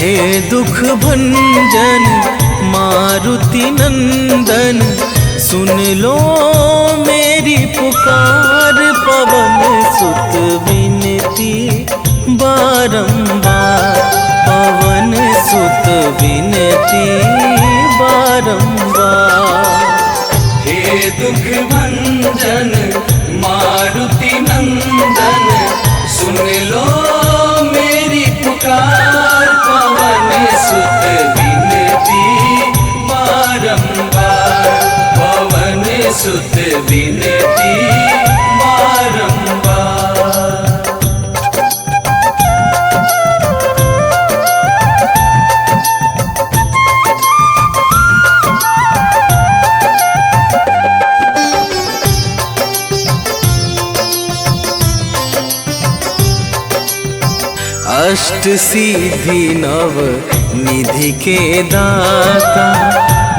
हे दुख भंजन मारुति नंदन, सुन लो मेरी पुकार। पवन सुत विनती बारंबार, पवन सुत विनती बारंबार। हे दुख भंजन मारुति नंदन, सुन लो मेरी पुकार। पवन सुत विनती बारंबार, पवन सुत विनती बारंबार। अष्ट सिद्धि नव निधि के दाता,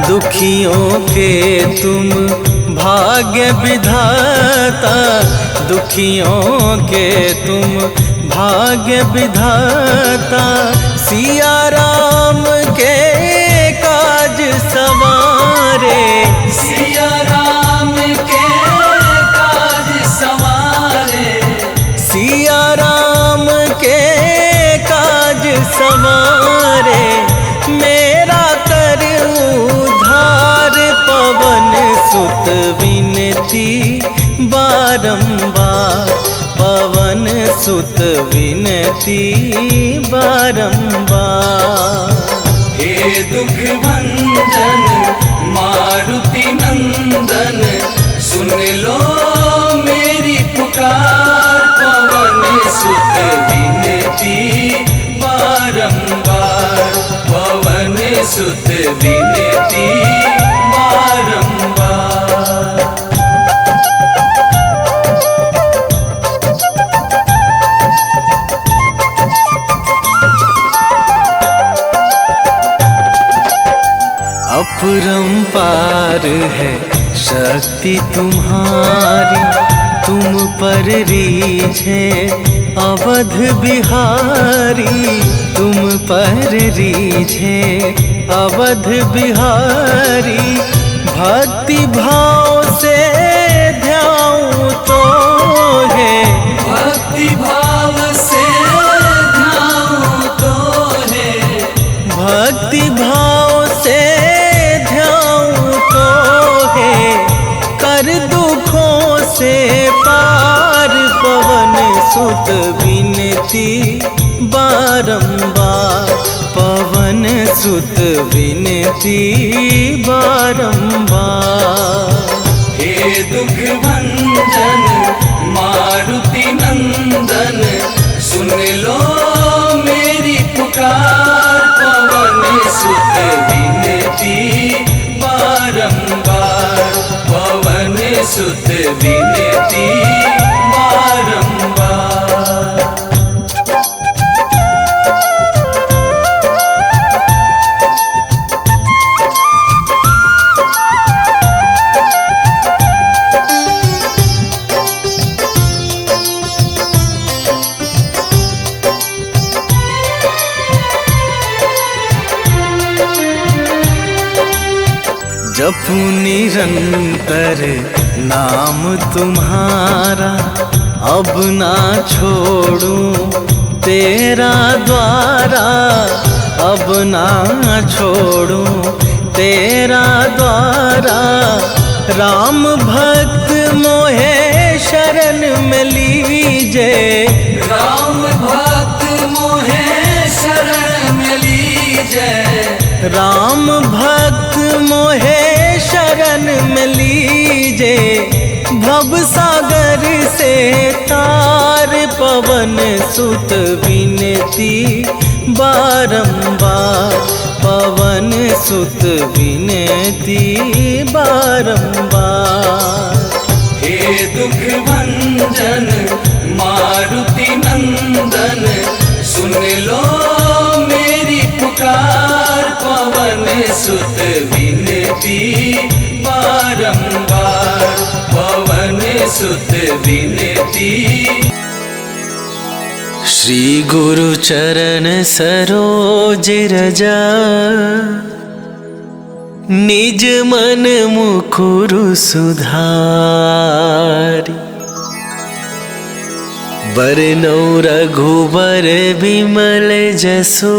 दुखियों के तुम भाग्य विधाता। दुखियों के तुम भाग्य विधाता, सिया राम के काज सवारे। सिया राम के काज सवारे, सिया राम के काज सवारे। मेरा कर उद्धार, पवन सुत विनती बारंबार, पवन सुत विनती बारंबार। हे दुख भंजन मारुति नंदन, सुन लो मेरी पुकार। पवन सुत विनती बारंबार, पवन सुत विनती बारंबार। अपरंपार है शक्ति तुम्हारी, तुम पर रीझे अवध बिहारी। तुम पर रीझे अवध बिहारी, भक्ति भाव से ध्याऊं तो है। भक्ति भाव से ध्याऊं तो है, भक्ति भाव से ध्याऊं तो है। कर दुखों से पार, पवन सुत विनती बारंबार, पवन सुत विनती बारंबार। हे दुख भंजन मारुति नंदन, सुन लो मेरी पुकार। पवन सुत विनती बारंबार, पवन सुत विनती बारंबार। जपू निरंतर नाम तुम्हारा, अब ना छोड़ूं तेरा द्वारा। अब ना छोड़ूं तेरा द्वारा। राम भक्त मोहे शरण में लीजे, राम भक्त मोहे शरण में लीजे। राम भक्त मोहे शरण में लीजे। भव सागर से तार, पवन सुत विनती बारंबार, पवन सुत विनती बारंबार। हे दुख भंजन मारुति नंदन, सुन लो मेरी पुकार। पवन सुत विनती बारंबार, पवन सुत विनती। श्री गुरु चरण सरोज रजा, निज मन मुकुरु सुधारी। बरनौ रघुबर बिमल जसु,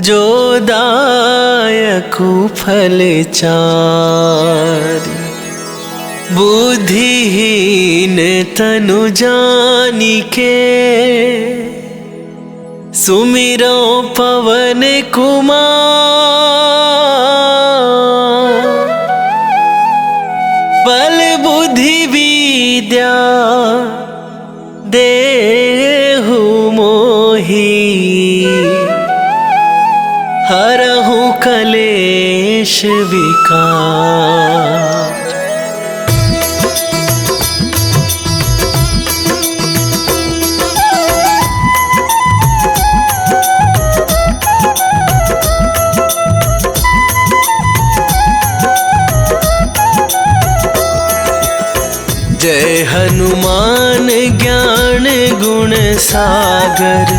जो दायकु फल चारि। बुद्धिहीन तनु जानिके, सुमिरो पवन कुमार। बल बुद्धि विद्या देहु मोहि, हरहु कलेश विकार। जय हनुमान ज्ञान गुण सागर,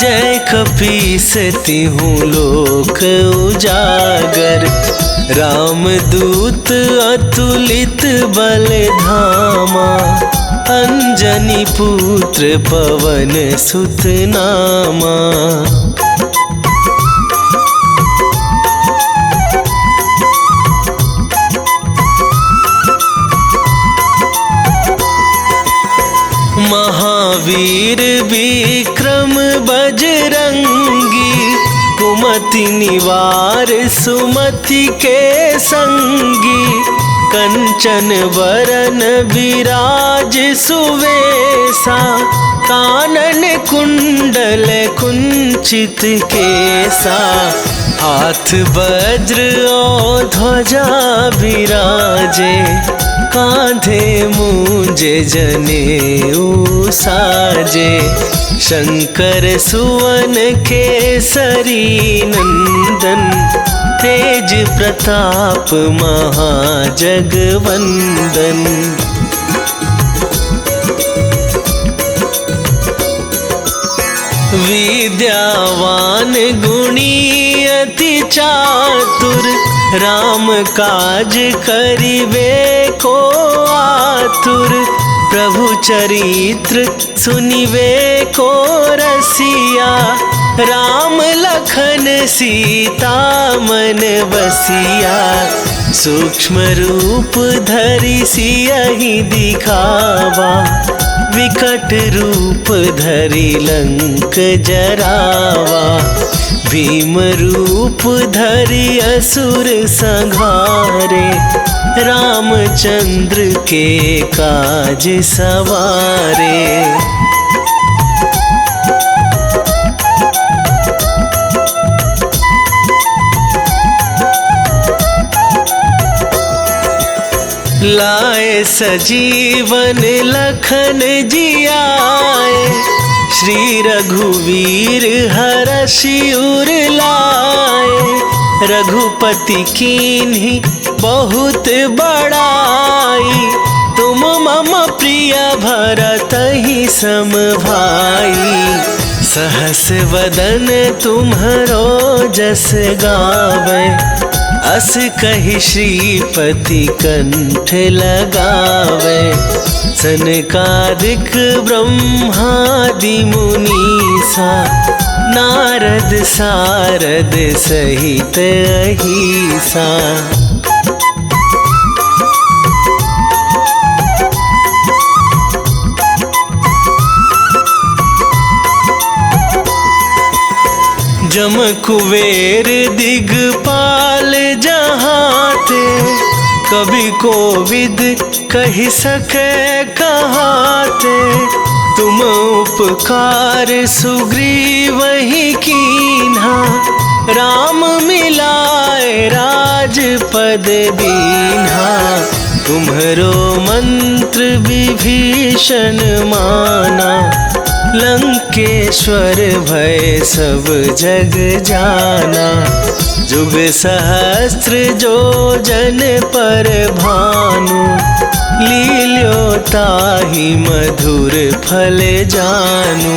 जय कपीस तिहु लोक उजागर। रामदूत अतुलित बल धामा, अंजनी पुत्र पवन सुत नामा। महावीर विक्रम बजरंगी, कुमति निवार सुमति के संगी। कंचन वरन विराज सुवेसा, कानन कुंडल कुंचित केसा। हाथ वज्र और ध्वजा विराजे, कांधे मूंजे जनेऊ साजे। शंकर सुवन केसरी नंदन, तेज प्रताप महाजगवंदन। विद्यावान गुणी अति चातुर, राम काज करिबे को आतुर। प्रभु चरित्र सुनिबे को रसिया, राम लखन सीता मन बसिया। सूक्ष्म रूप धरि सियहि दिखावा, विकट रूप धरि लंक जरावा। भीम रूप धरि असुर संहारे, रामचंद्र के काज सवारे। लाए सजीवन लखन जियाए, श्री रघुवीर हरषि उर लाए। रघुपति कीन्ही बहुत बड़ाई, तुम मम प्रिय भरतहि सम भाई। सहस वदन तुम्हरो जस गावे, अस कहि श्रीपति कंठ लगावे। सनकादिक ब्रह्मादि मुनीसा, नारद सारद सहित अहिसा। जम कुबेर दिगपाल जहाते, कवि कोविद कहि सके कहाते। तुम उपकार सुग्रीवहि कीन्हा, राम मिलाए राजपद दीन्हा। तुम्हरो मंत्र विभीषण माना, लंकेश्वर भय सब जग जाना। जुग सहस्त्र जो जन पर भानु, लील्यो ताहि मधुर फल जानू।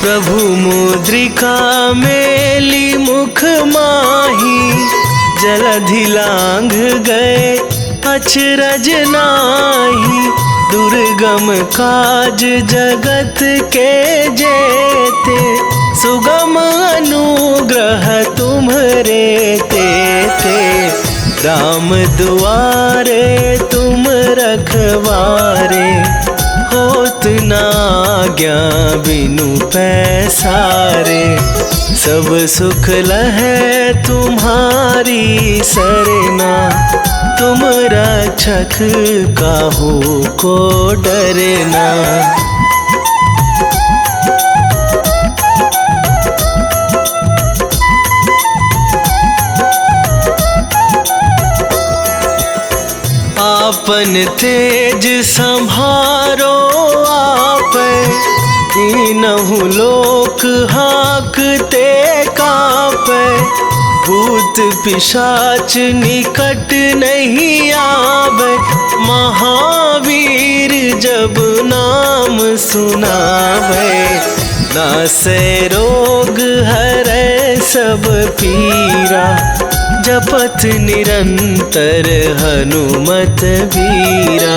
प्रभु मुद्रिका मेली मुख माही, जलधि लांघ गए अचरज नाही। दुर्गम काज जगत के जेते, सुगम अनुग्रह तुम्हरे तेते। राम दुआरे तुम रखवारे, होत न आज्ञा बिनु पैसारे। सब सुख लहै तुम्हारी सरना, तुम रक्षक काहू को डरना। आपन तेज संभारो आप, तीनहु लोक हाँकते कांपे। भूत पिशाच निकट नहीं आवे, महावीर जब नाम सुनावे। नासै रोग हरै सब पीरा, जपत निरंतर हनुमत वीरा।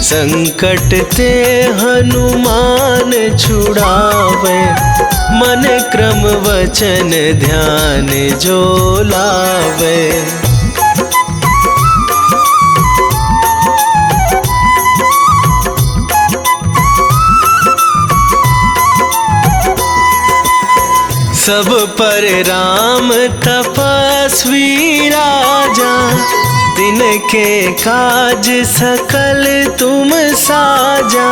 संकट ते हनुमान छुड़ावे, मन क्रम वचन ध्यान जो लावे। सब पर राम तपस्वी राजा, तिनके काज सकल तुम साजा।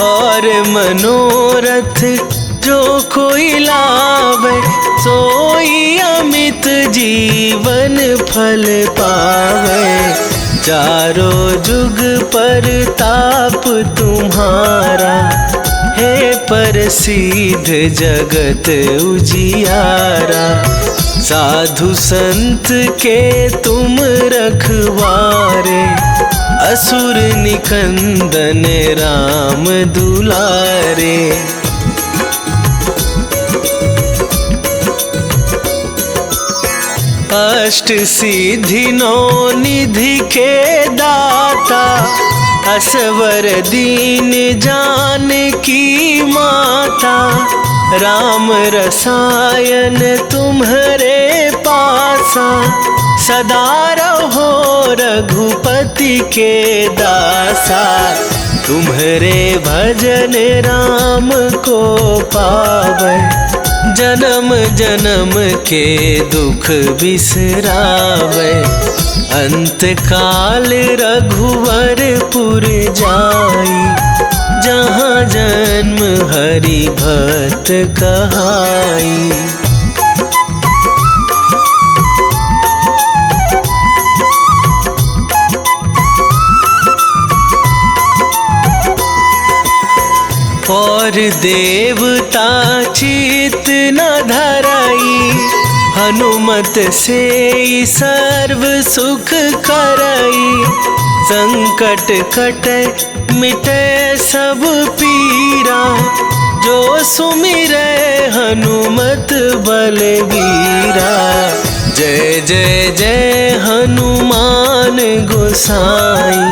और मनोरथ जो कोई लावे, सोई अमित जीवन फल पावे। चारों जुग पर ताप तुम्हारा, हे प्रसिद्ध जगत उजियारा। साधु संत के तुम रखवारे, असुर निकंदन राम दुलारे। अष्ट सिद्धि नौ निधि के दाता, असवर दीन जानकी माता। राम रसायन तुम्हरे पासा, सदा रहो रघुपति के दासा। तुम्हरे भजन राम को पावे, जन्म जन्म के दुख बिसरावे। अंत काल रघुवरपुर जाई, जहाँ जन्म हरि भक्त कहाई। और देवता चित न धराई, हनुमत से सर्व सुख करई। संकट कटे मिटे सब पीरा, जो सुमिरै हनुमत बलवीरा। जय जय जय हनुमान गोसाई,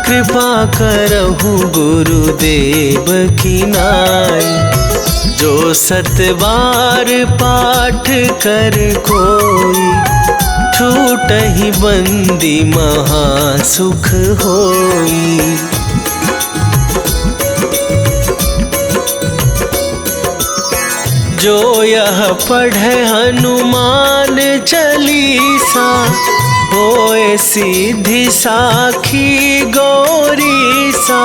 कृपा करहु गुरुदेव की नाई। जो सतबार पाठ कर कोई, छूटहि बंदी महासुख होई। जो यह पढ़े हनुमान चालीसा, होए सिद्धि साखी गौरीसा।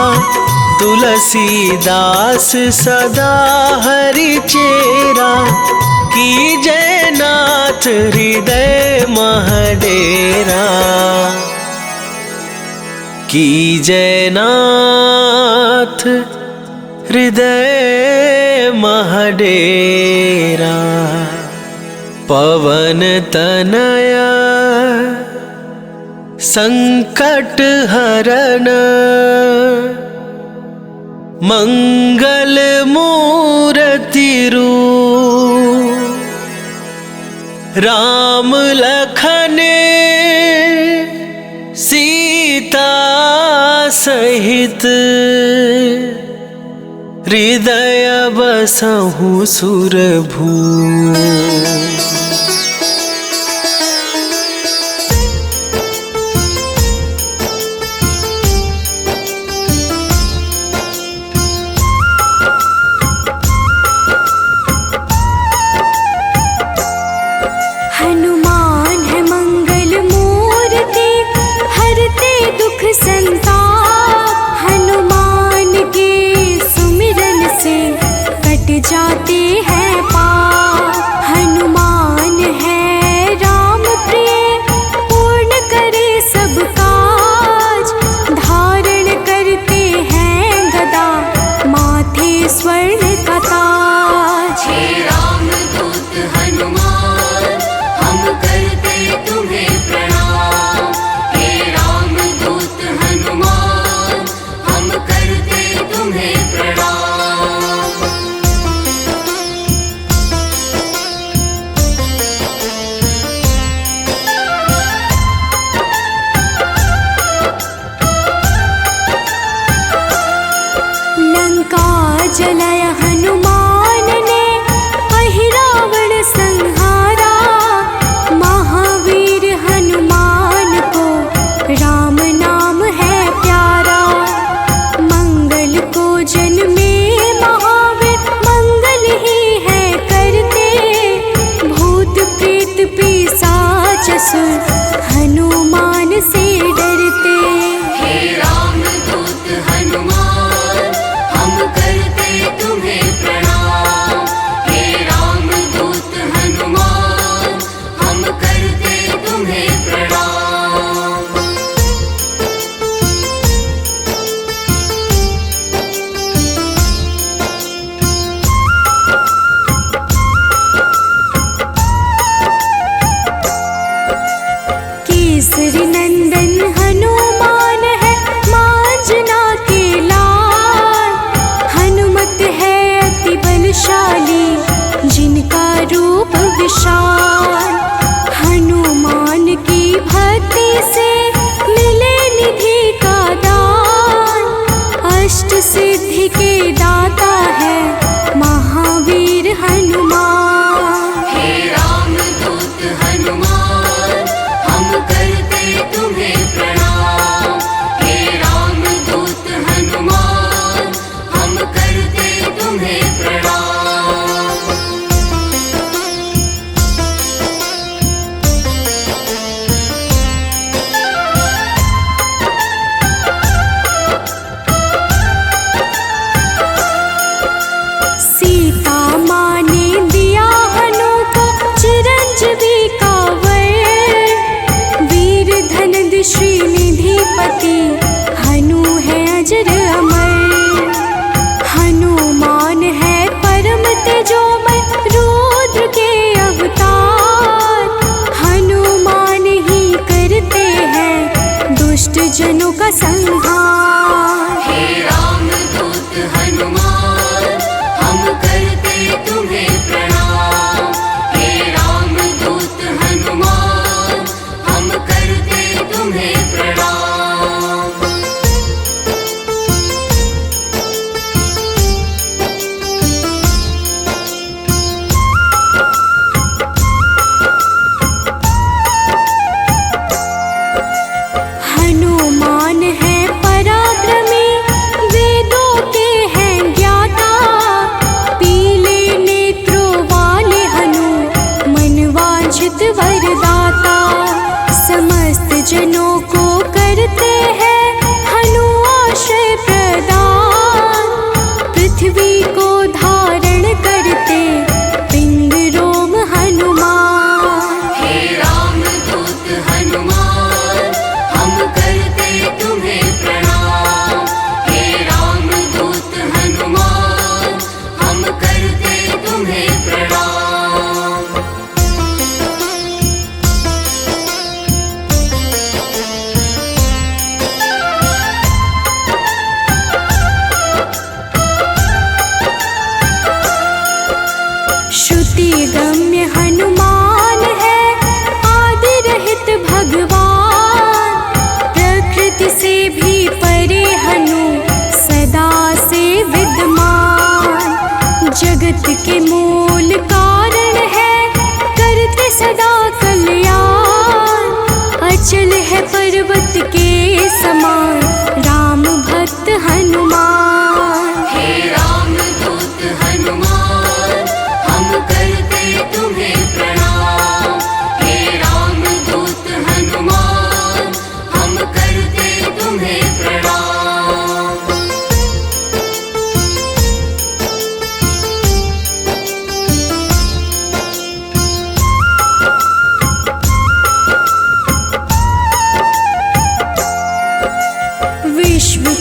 तुलसीदास सदा हरि चेरा, की जयनाथ हृदय महडेरा, की जयनाथ हृदय महडेरा। पवन तनया संकट हरन, मंगल मूर्ति रूप, राम लखन सीता सहित, हृदय बसहु सुरभू। हनुमान है मंगल मूर्ति, हरते दुख संताप। हनुमान के सुमिरन से कट जाते हैं पाप। हनुमान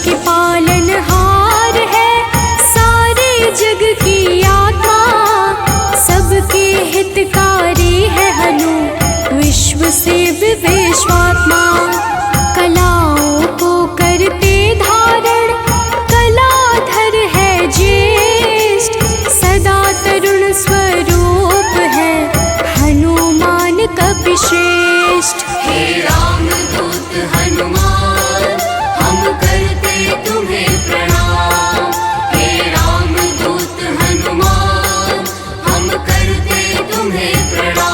के पालनहार है, सारे जग की आत्मा, सबके हितकारी है हनु, विश्व से विश्वात्मा। कलाओं को करते धारण, कलाधर है ज्येष्ठ, सदा तरुण स्वरूप है हनुमान कपिश्रेष्ठ। हे रामदूत हनुमान, हम करते तुम्हें प्रणाम। हे रामदूत हनुमान, हम करते तुम्हें प्रणाम।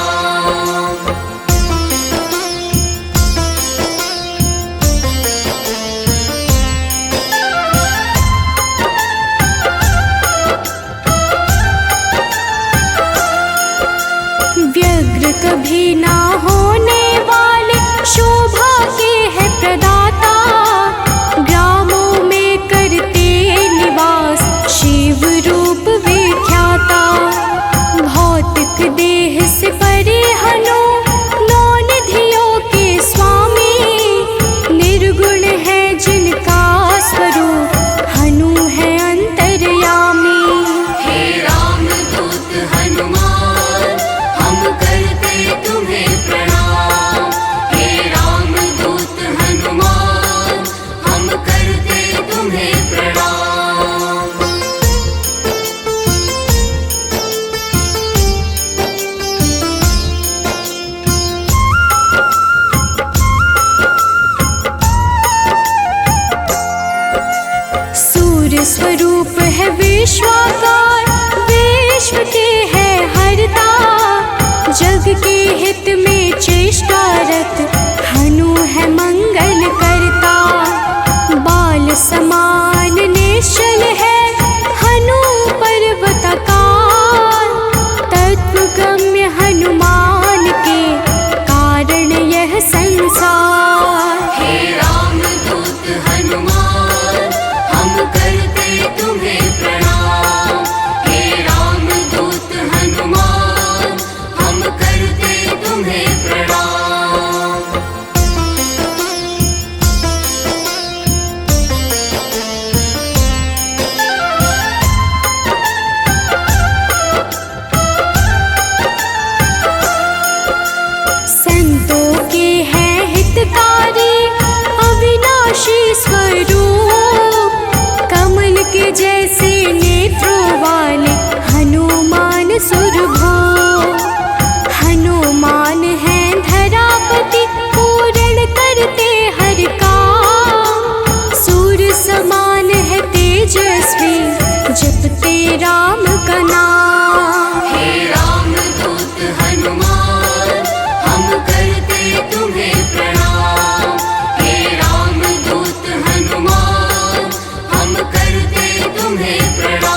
व्यग्र कभी ना होने वाले, शोभा के है प्रदाता, ग्रामों में करते निवास, शिव रूप विख्याता। भौतिक देह से परे हनु, नौ निधियों के स्वामी, निर्गुण है जिनका स्वरूप, हनु है अंतर्यामी। हे रामदूत हनुमान, हम करते तुम्हें प्रणाम। हे रामदूत हनुमान, हम करते तुम्हें प्रणाम। सूर्य स्वरूप है विश्वाकार, विश्व के है हरता, जग के हित में चेष्टारत, हनु है मंगल करता। बाल समान निश्चल है हनु पर्वतकार, तत्वगम्य हनुमान के कारण यह संसार। हे रामदूत हनुमान, हम करते तुम्हें प्रणाम। हे रामदूत हनुमान, हम करते तुम्हें प्रणाम। संतों के हैं हितकारी, अविनाशी स्वरूप, कमल के जैसे नेत्रों वाले हनुमान सुरभो। हनुमान है धरापति, पूर्ण करते हर काम, सूर्य समान है तेजस्वी, जपते राम का नाम। हे रामदूत हनुमान, हम करते तुम्हें प्रणाम। हे रामदूत हनुमान, हम करते तुम्हें प्रणाम।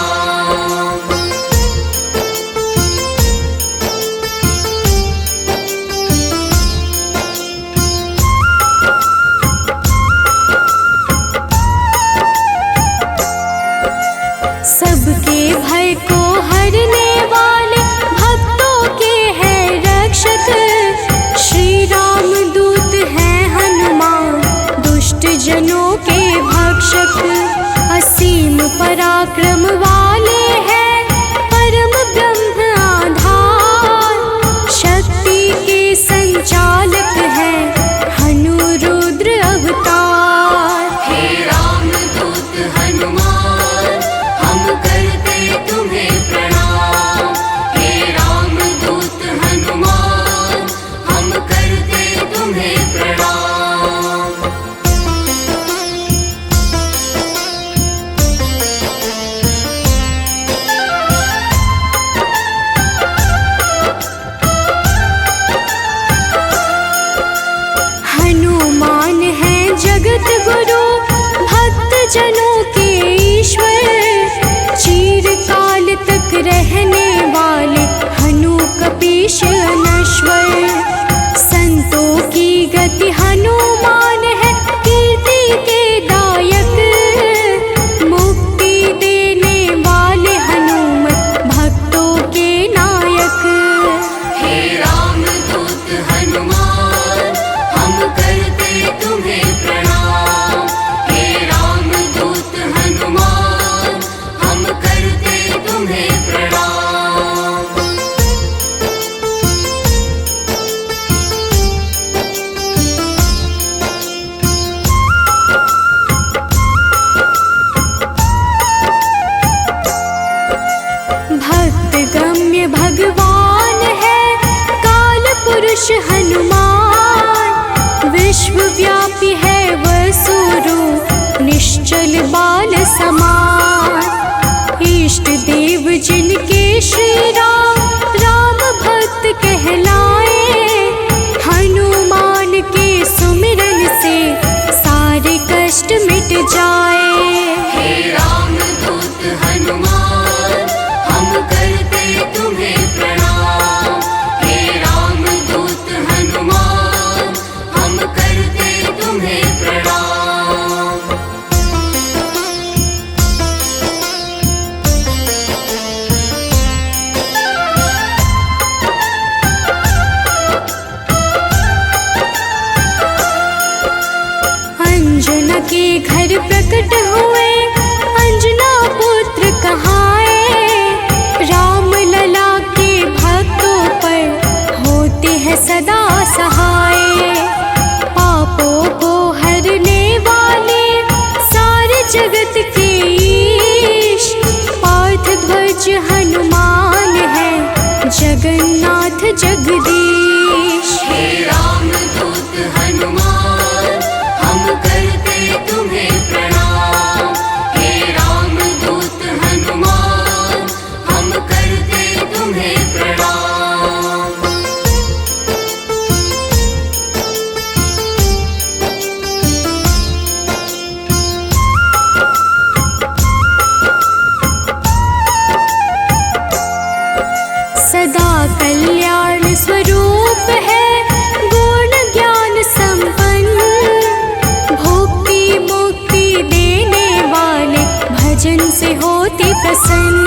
सबके भय को हरने वाले, भक्तों के हैं रक्षक, श्री राम दूत हैं हनुमान, दुष्ट जनों के भक्षक। असीम पराक्रम वाले हैं, परम ब्रह्म आधार, शक्ति के संचालक हैं हनु रुद्र अवतार। हे रामदूत हनुमान, हम करते तुम्हें प्रणाम। हे रामदूत हनुमान, हम करते तुम्हें प्रणाम। हनुमान है जगत गुरु, भक्त जनों के ईश्वर, चिरकाल तक रहने वाले हनु कपीश अनश्वर। संतों की गति हनुमान है, कीर्ति के दायक, मुक्ति देने वाले हनुमत, भक्तों के नायक। हे रामदूत हनुमान, हम करते तुम्हें प्रणाम। हे रामदूत हनुमान, विश्वव्यापी है वसुरूप निश्चल बाल समान। इष्ट देव जिनके श्री राम, राम भक्त कहलाए, हनुमान के सुमिरन से सारे कष्ट मिट जाए। हे राम दूत हनुमान, हम करते तुम्हें प्रणाम। हे राम दूत हनुमान, हम करते तुम्हें प्रणाम। अंजना के घर प्रकट हुए, अंजना पुत्र कहाए, राम लला के भक्तों पर होते हैं सदा सहाय। पापों को हरने वाले सारे जगत के ईश, पार्थ ध्वज हनुमान है जगन्नाथ जगदीश। हे राम दूत हनुमान, हम करते तुम्हें प्रणाम। हे राम दूत हनुमान, हम करते तुम्हें प्रणाम। सदा कल्याण स्वरूप है, गुण ज्ञान संपन्न, भक्ति मुक्ति देने वाले भजन से होते प्रसन्न।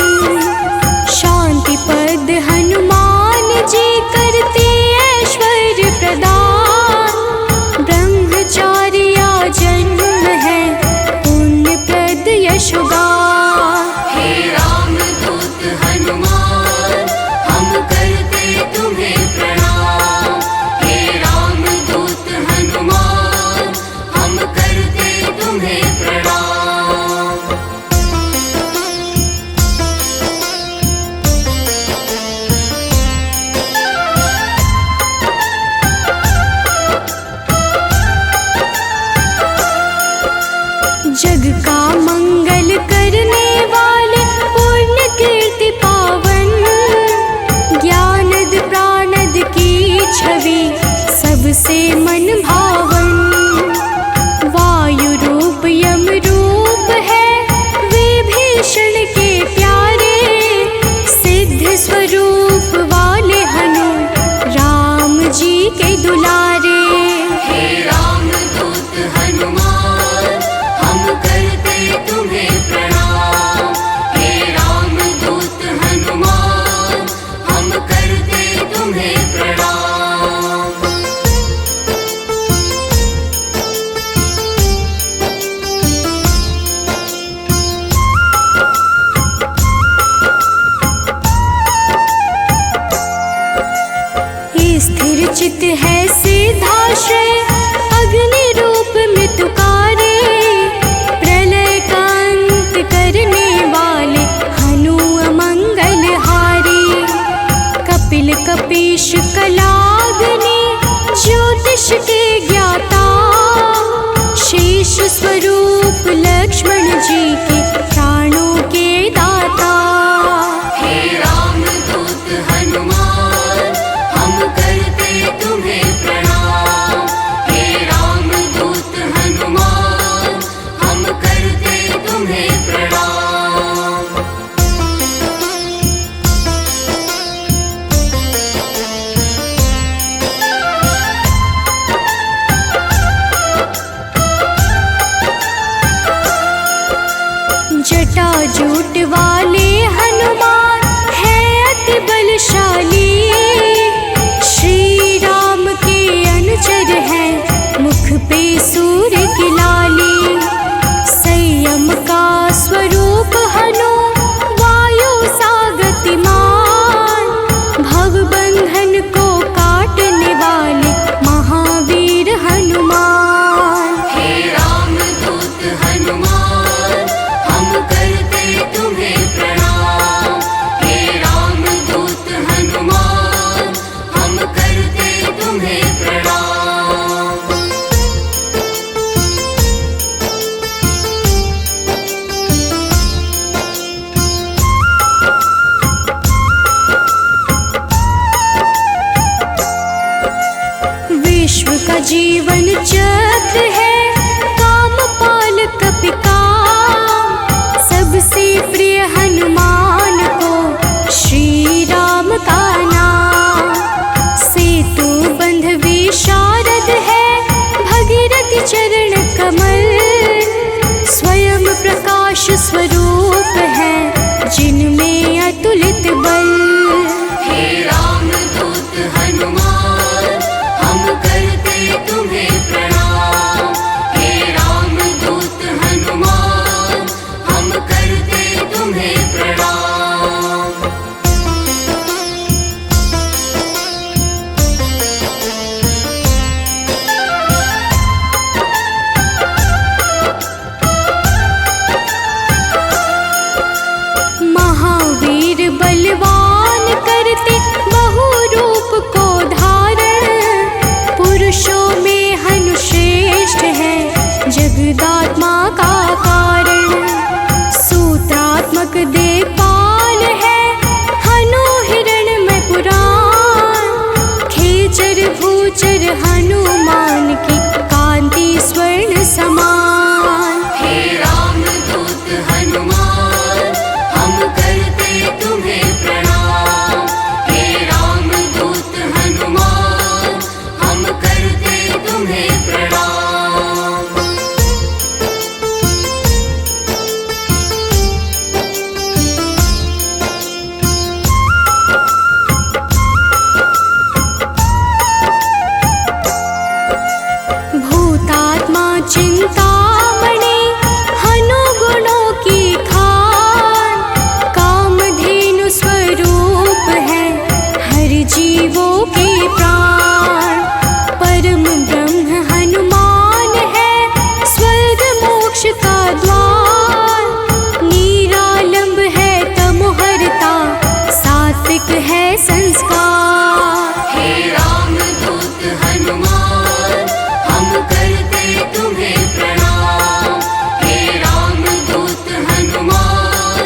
शांति पद हनुमान जी करते ऐश्वर्य प्रदान, ब्रह्मचारिया जन्म है पुण्य प्रद यशोगान। हे राम दूत हनुमान, हम करते तुम्हें प्रणाम। हे राम दूत हनुमान, हम करते तुम्हें प्रणाम। जग का मंगल करने वाले पुण्य कीर्ति पावन, ज्ञानद प्राणद की छवि सबसे मन भावन। वायु रूप यम रूप है विभीषण के प्यारे, सिद्ध स्वरूप वाले हनु राम जी के दुलारे। हे राम दूत हनुमान, हम करते तुम्हें प्रणाम। हे राम दूत हनुमान, हम करते तुम्हें प्रणाम। स्थिर चित है सिद्धाश्रय, अग्नि रूप मृत्युकारे, प्रलय का अंत करने वाले हनु अमंगल हारी। कपिल कपीश कलाग्नि ज्योतिष के ज्ञाता, शेष स्वरूप लक्ष्मण जी के प्राणों के दाता। हे राम दूत हनुमान, हम करते तुम्हें प्रणाम। हे राम दूत हनुमान, हम करते तुम्हें प्रणाम। जटाजूट वाले हनुमान है अति बलशाली, श्री राम के अनुचर है मुख पे सूर्य की लाली। संयम का स्वरूप हनु वायु सा गतिमान, भवबंधन को काटने वाले महावीर हनुमान। हे राम दूत हनुमान, हम करते तुम्हें प्रणाम। हे राम दूत हनुमान, हम करते तुम्हें विनाश स्वरूप है जिनमें अतुलित बल। हे रामदूत हनुमान हम करते तुम्हें प्रणाम। हे रामदूत हनुमान हम करते तुम्हें प्रणाम। महावीर बलवान करते बहु रूप को धारण, पुरुषों में हनु श्रेष्ठ है जगदात्मा का कारण। सूत्रात्मक देवपाल है हनु हिरण्मय पुराण, खेचर भूचर हनुमान की कांति स्वर्ण समान। हे रामदूत हनुमान हम करते तुम्हें प्रणाम। हे रामदूत हनुमान हम करते तुम्हें प्रणाम। भूतात्मा चिंतामणि हनु गुणों की खान, कामधेनु स्वरूप है हर जीवों के प्राण। परम ब्रह्म हनुमान है स्वर्ग मोक्ष का द्वार, निरालंब है तमोहरता सात्विक है संस्कार। हे रामदूत हनुमान हम करते तुम्हें प्रणाम। हे रामदूत हनुमान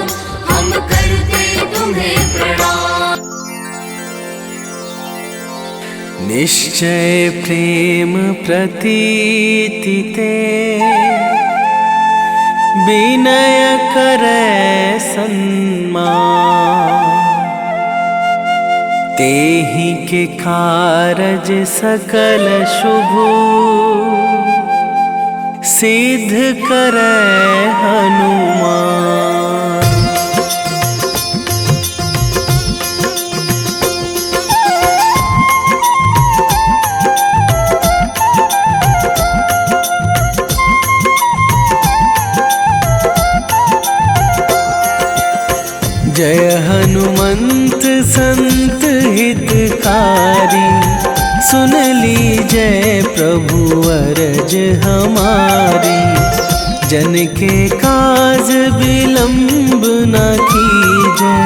हम करते तुम्हें प्रणाम। निश्चय प्रेम प्रतीति ते विनय करे सन्मान। तेहि के कारज सकल शुभ सिद्ध करे हनुमान। जय हनुमंत संत हितकारी, सुन लीजय प्रभु अरज हमारी। जन के काज विलंब न कीजय,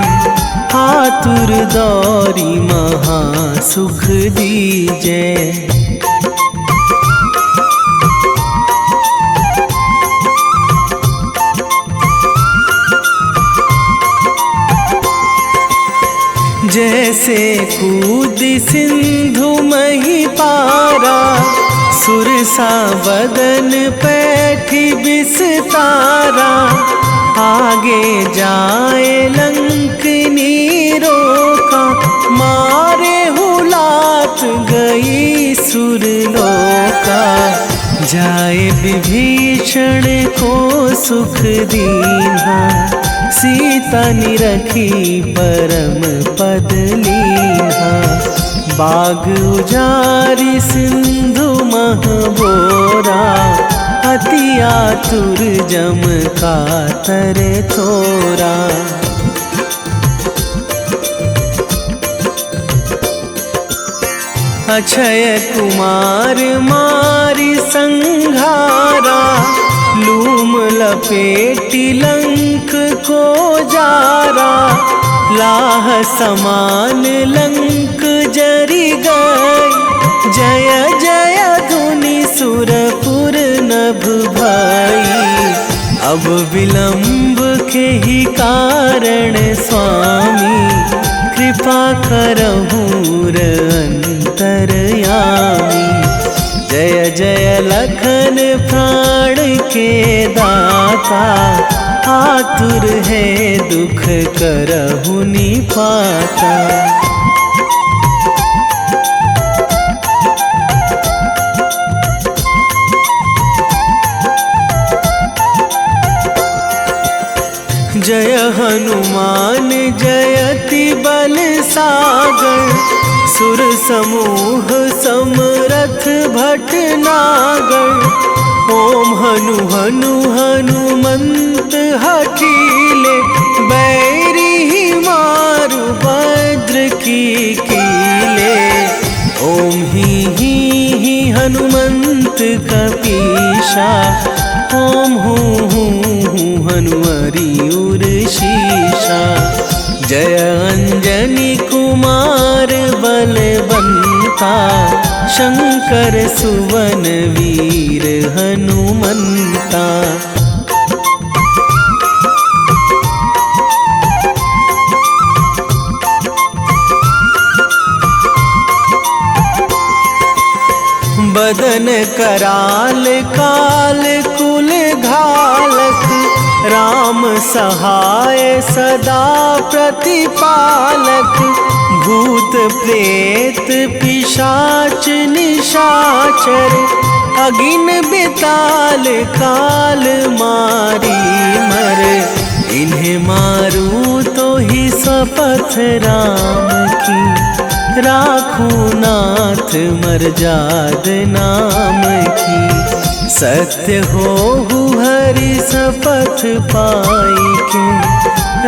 आतुर दौरी महा सुख दीजय। जैसे कूद सिंधु मही पारा, सुरसा बदन पैठी बिस्तारा। आगे जाए लंकनी रोका, मारे हुलात गई सुरलोका। जाए विभीषण को सुख दीन्हा, सीता निरखी परम पद लीन्हा। बाग उजारि सिंधु महबोरा, अति आतुर जम कातर थोरा। अक्षय कुमार मारि संघारा, लूम लपेटी लंक को जारा। लाह समान लंक जरि गई, जय जय धुनि सुरपुर नभ भई। अब विलंब के ही कारण स्वामी, कृपा करहु अंतरयामी। जय जय लखन प्राण के दाता, आतुर है दुख करहु निपाता। जय हनुमान जयति बल सागर, सुर समूह समरथ भटनागर। ओम हनु हनु हनुमंत हठीले, बैरी मारु भद्र की कीले। ओम ही हनुमंत कपीशा, ओम हूँ हनुमरि उर शीशा। जय अंजनी कुमार बलवंता, शंकर सुवन वीर हनुमंता। बदन कराल काल कुल घालक, राम सहाय सदा प्रतिपालक। भूत प्रेत पिशाच निशाचर, अगिन बिताल काल मारी मर। इन्हें मारूं तो ही शपथ राम की, राखूं नाथ मर्याद नाम की। सत्य हो हरि शपथ पाई के,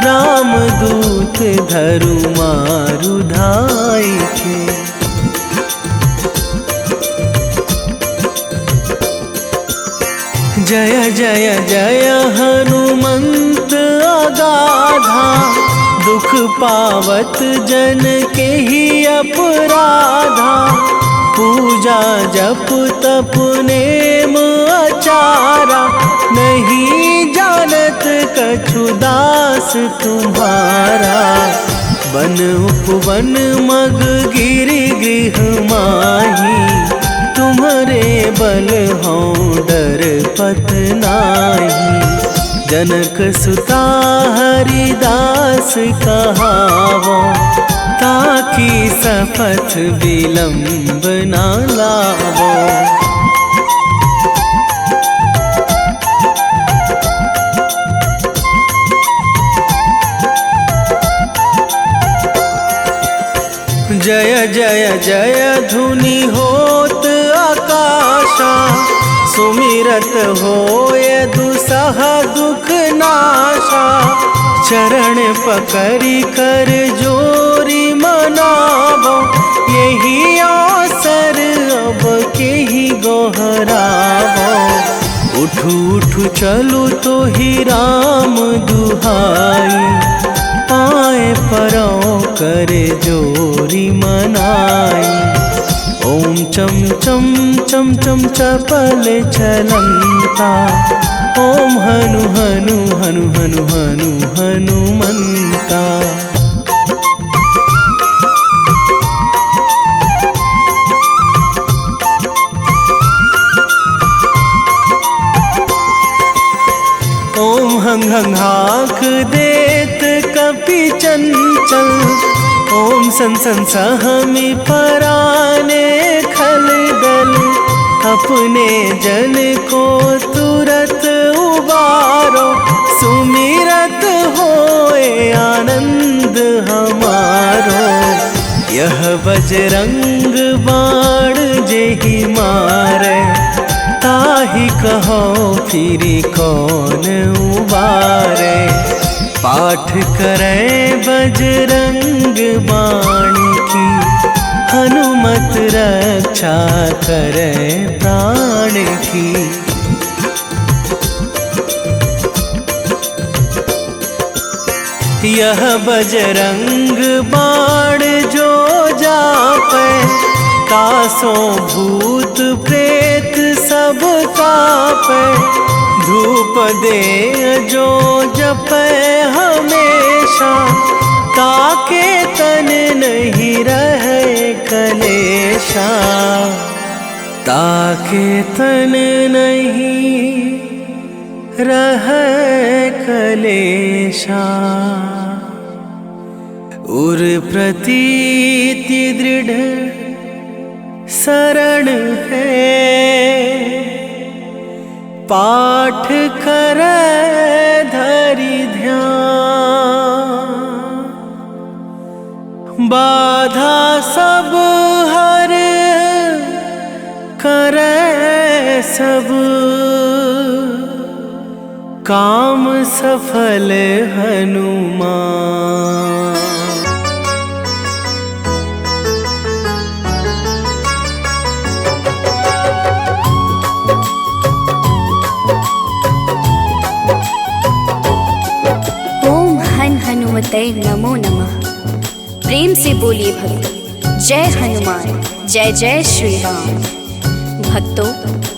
राम दूत धरु मारु धाई के। जय जय जय हनुमंत अगाधा, दुख पावत जन के ही अपराधा। पूजा जप तप नेम आचारा, नहीं जानत कछु दास तुम्हारा। बन उपवन मग गिरि गृह माही, तुम्हारे बल हों डर पत नाही। जनक सुता हरिदास कहावो, ताकि शपथ विलंब ना लावो। जय जय जय धुनि होत आकाशा, सुमिरत होय दुसह दुख नाशा। चरण पकड़ी कर जोरी मनावो, यही अवसर अब के ही गोहरावो। उठू उठू चलू तो ही राम दुहाई, पाए परो करे जोरी मनाई। ओम चम चम चम चम चपल चलंता, ओम हनु हनु हनु हनु हनु हनुमंता। ओम हंग हंग हाक देत कपि चंचल, ओम सन सन सहमी पराने खल दल। अपने जन को तुरत उबारो, सुमिरत होए आनंद हमारो। यह बजरंग बाण जेहि मारे, ताहि कहो फिरि कौन उबारे। पाठ करें बजरंग बाण की, हनुमत रक्षा करें प्राण की। यह बजरंग बाण जो जापे, तासों भूत प्रेत सब कापे। धूप दे जो जपे हमेशा, ताके तन नहीं रहे कलेशा। ताके तन नहीं रहे कलेशा। उर प्रतीति दृढ़ शरण है, पाठ करे धरि ध्यान। बाधा सब हर करे सब काम सफल हनुमान। ओम हन हनुमते नमो नमः। प्रेम से बोलिए भक्तों, जय हनुमान, जय जय श्री राम। भक्तों,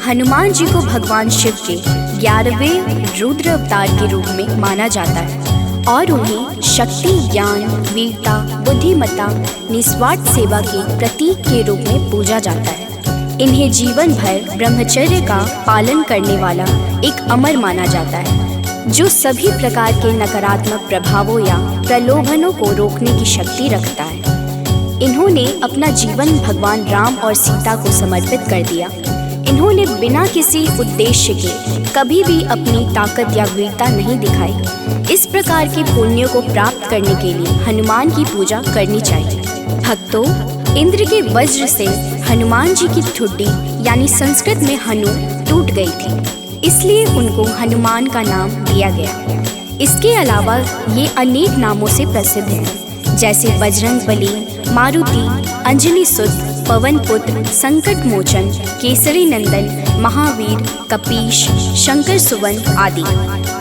हनुमान जी को भगवान शिव के 11वें रुद्र अवतार के रूप में माना जाता है और उन्हें शक्ति, ज्ञान, वीरता, बुद्धिमत्ता, निस्वार्थ सेवा के प्रतीक के रूप में पूजा जाता है। इन्हें जीवन भर ब्रह्मचर्य का पालन करने वाला एक अमर माना जाता है, जो सभी प्रकार के नकारात्मक प्रभावों या प्रलोभनों को रोकने की शक्ति रखता है। इन्होंने अपना जीवन भगवान राम और सीता को समर्पित कर दिया। इन्होंने बिना किसी उद्देश्य के कभी भी अपनी ताकत या वीरता नहीं दिखाई। इस प्रकार के पुण्यों को प्राप्त करने के लिए हनुमान की पूजा करनी चाहिए। भक्तों, इंद्र के वज्र से हनुमान जी की ठुड्डी यानी संस्कृत में हनु टूट गई थी, इसलिए उनको हनुमान का नाम दिया गया। इसके अलावा ये अनेक नामों से प्रसिद्ध हैं, जैसे बजरंगबली, मारुति, अंजनी सुत, पवन पुत्र, संकट मोचन, केसरी नंदन, महावीर, कपीश, शंकर सुवन आदि।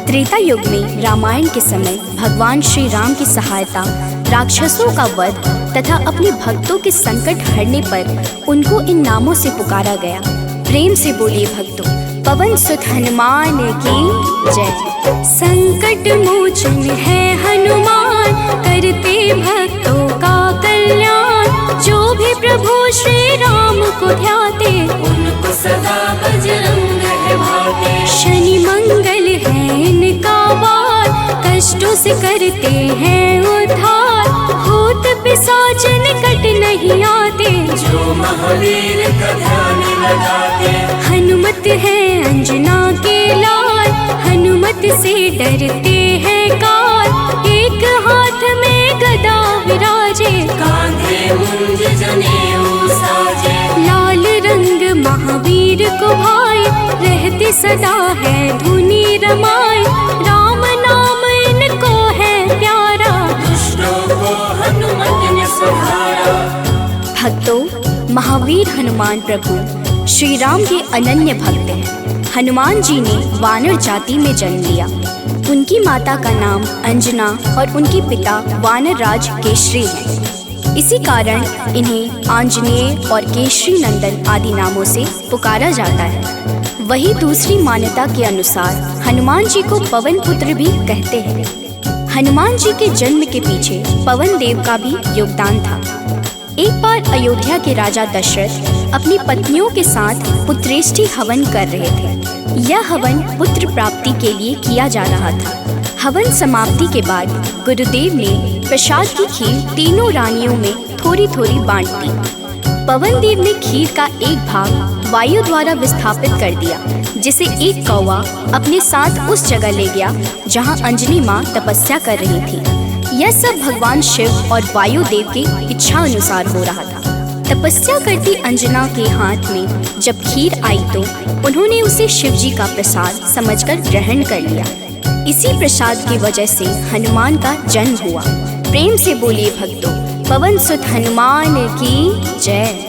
त्रेता युग में रामायण के समय भगवान श्री राम की सहायता, राक्षसों का वध तथा अपने भक्तों के संकट हरने पर उनको इन नामों से पुकारा गया। प्रेम से बोलिए भक्तों, पवन सुत हनुमान की जय। संकट मोचन है हनुमान, करते भक्तों का कल्याण। जो भी प्रभु श्री राम को ध्याते, उनको सदा बजरंग है भाते। शनि मंगल है इनका वार, कष्टों से करते हैं उद्धार। भूत पिशाच निकट नहीं आते, जो महावीर का ध्यान लगाते। हनुमत है अंजना के लाल, हनुमत से डरते हैं काल। एक हाथ में गदा विराजे, कांधे मुंज जनेऊ साजे। लाल रंग महावीर को भाई, रहते सदा है धुनी रमाई। राम नाम इनको है प्यारा, दुष्टों को हनुमत ने सुधारा। भक्तों, महावीर हनुमान प्रभु श्री राम के अनन्य भक्त हैं। हनुमान जी ने वानर जाति में जन्म लिया। उनकी माता का नाम अंजना और उनके पिता वानर राज केशरी हैं। इसी कारण इन्हें आंजनेय और केशरी नंदन आदि नामों से पुकारा जाता है। वही दूसरी मान्यता के अनुसार हनुमान जी को पवन पुत्र भी कहते हैं। हनुमान जी के जन्म के पीछे पवन देव का भी योगदान था। एक बार अयोध्या के राजा दशरथ अपनी पत्नियों के साथ पुत्रेष्टि हवन कर रहे थे। यह हवन पुत्र प्राप्ति के लिए किया जा रहा था। हवन समाप्ति के बाद गुरुदेव ने प्रसाद की खीर तीनों रानियों में थोड़ी थोड़ी बांट दी। पवन देव ने खीर का एक भाग वायु द्वारा विस्थापित कर दिया, जिसे एक कौवा अपने साथ उस जगह ले गया जहाँ अंजनी माँ तपस्या कर रही थी। यह सब भगवान शिव और वायु देव की इच्छा अनुसार हो रहा था। तपस्या करती अंजना के हाथ में जब खीर आई तो उन्होंने उसे शिव जी का प्रसाद समझकर ग्रहण कर लिया। इसी प्रसाद की वजह से हनुमान का जन्म हुआ। प्रेम से बोलिए भक्तों, पवन सुत हनुमान की जय।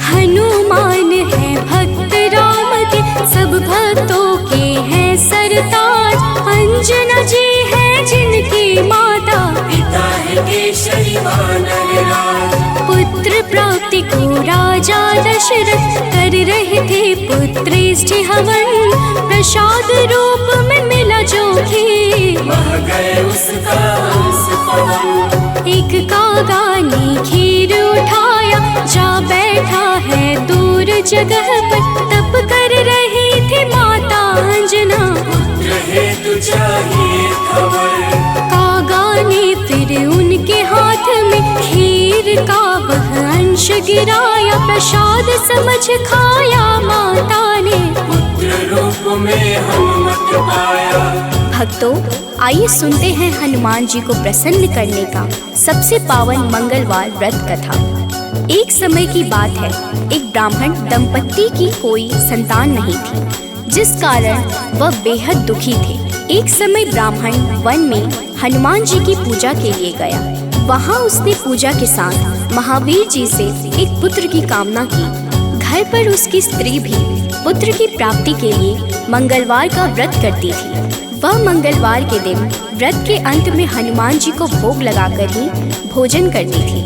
हनुमान है भक्त राम के, सब भक्तों के हैं सरताज। अंजना जी है जिनकी माता, पिता है केशरी वानर राज। पुत्र प्राप्ति को राजा दशरथ कर रहे थे पुत्रेष्टि हवन। प्रसाद रूप में मिला जो खीर, मह गए उसका हंस पवन। एक कागा ने खीर उठाया, जा बैठा है दूर जगह पर। तप कर रही थी माता अंजना, पुत्र हेतु चाहिए खबर। कागा ने फिर उनके हाथ में खीर का वह अंश गिराया। प्रसाद समझ खाया माता ने, पुत्र रूप में हनुमत पाया। भक्तों, आइए सुनते हैं हनुमान जी को प्रसन्न करने का सबसे पावन मंगलवार व्रत कथा। एक समय की बात है, एक ब्राह्मण दंपत्ति की कोई संतान नहीं थी, जिस कारण वह बेहद दुखी थे। एक समय ब्राह्मण वन में हनुमान जी की पूजा के लिए गया। वहाँ उसने पूजा के साथ महावीर जी से एक पुत्र की कामना की। घर पर उसकी स्त्री भी पुत्र की प्राप्ति के लिए मंगलवार का व्रत करती थी। वह मंगलवार के दिन व्रत के अंत में हनुमान जी को भोग लगाकर ही भोजन करती थी।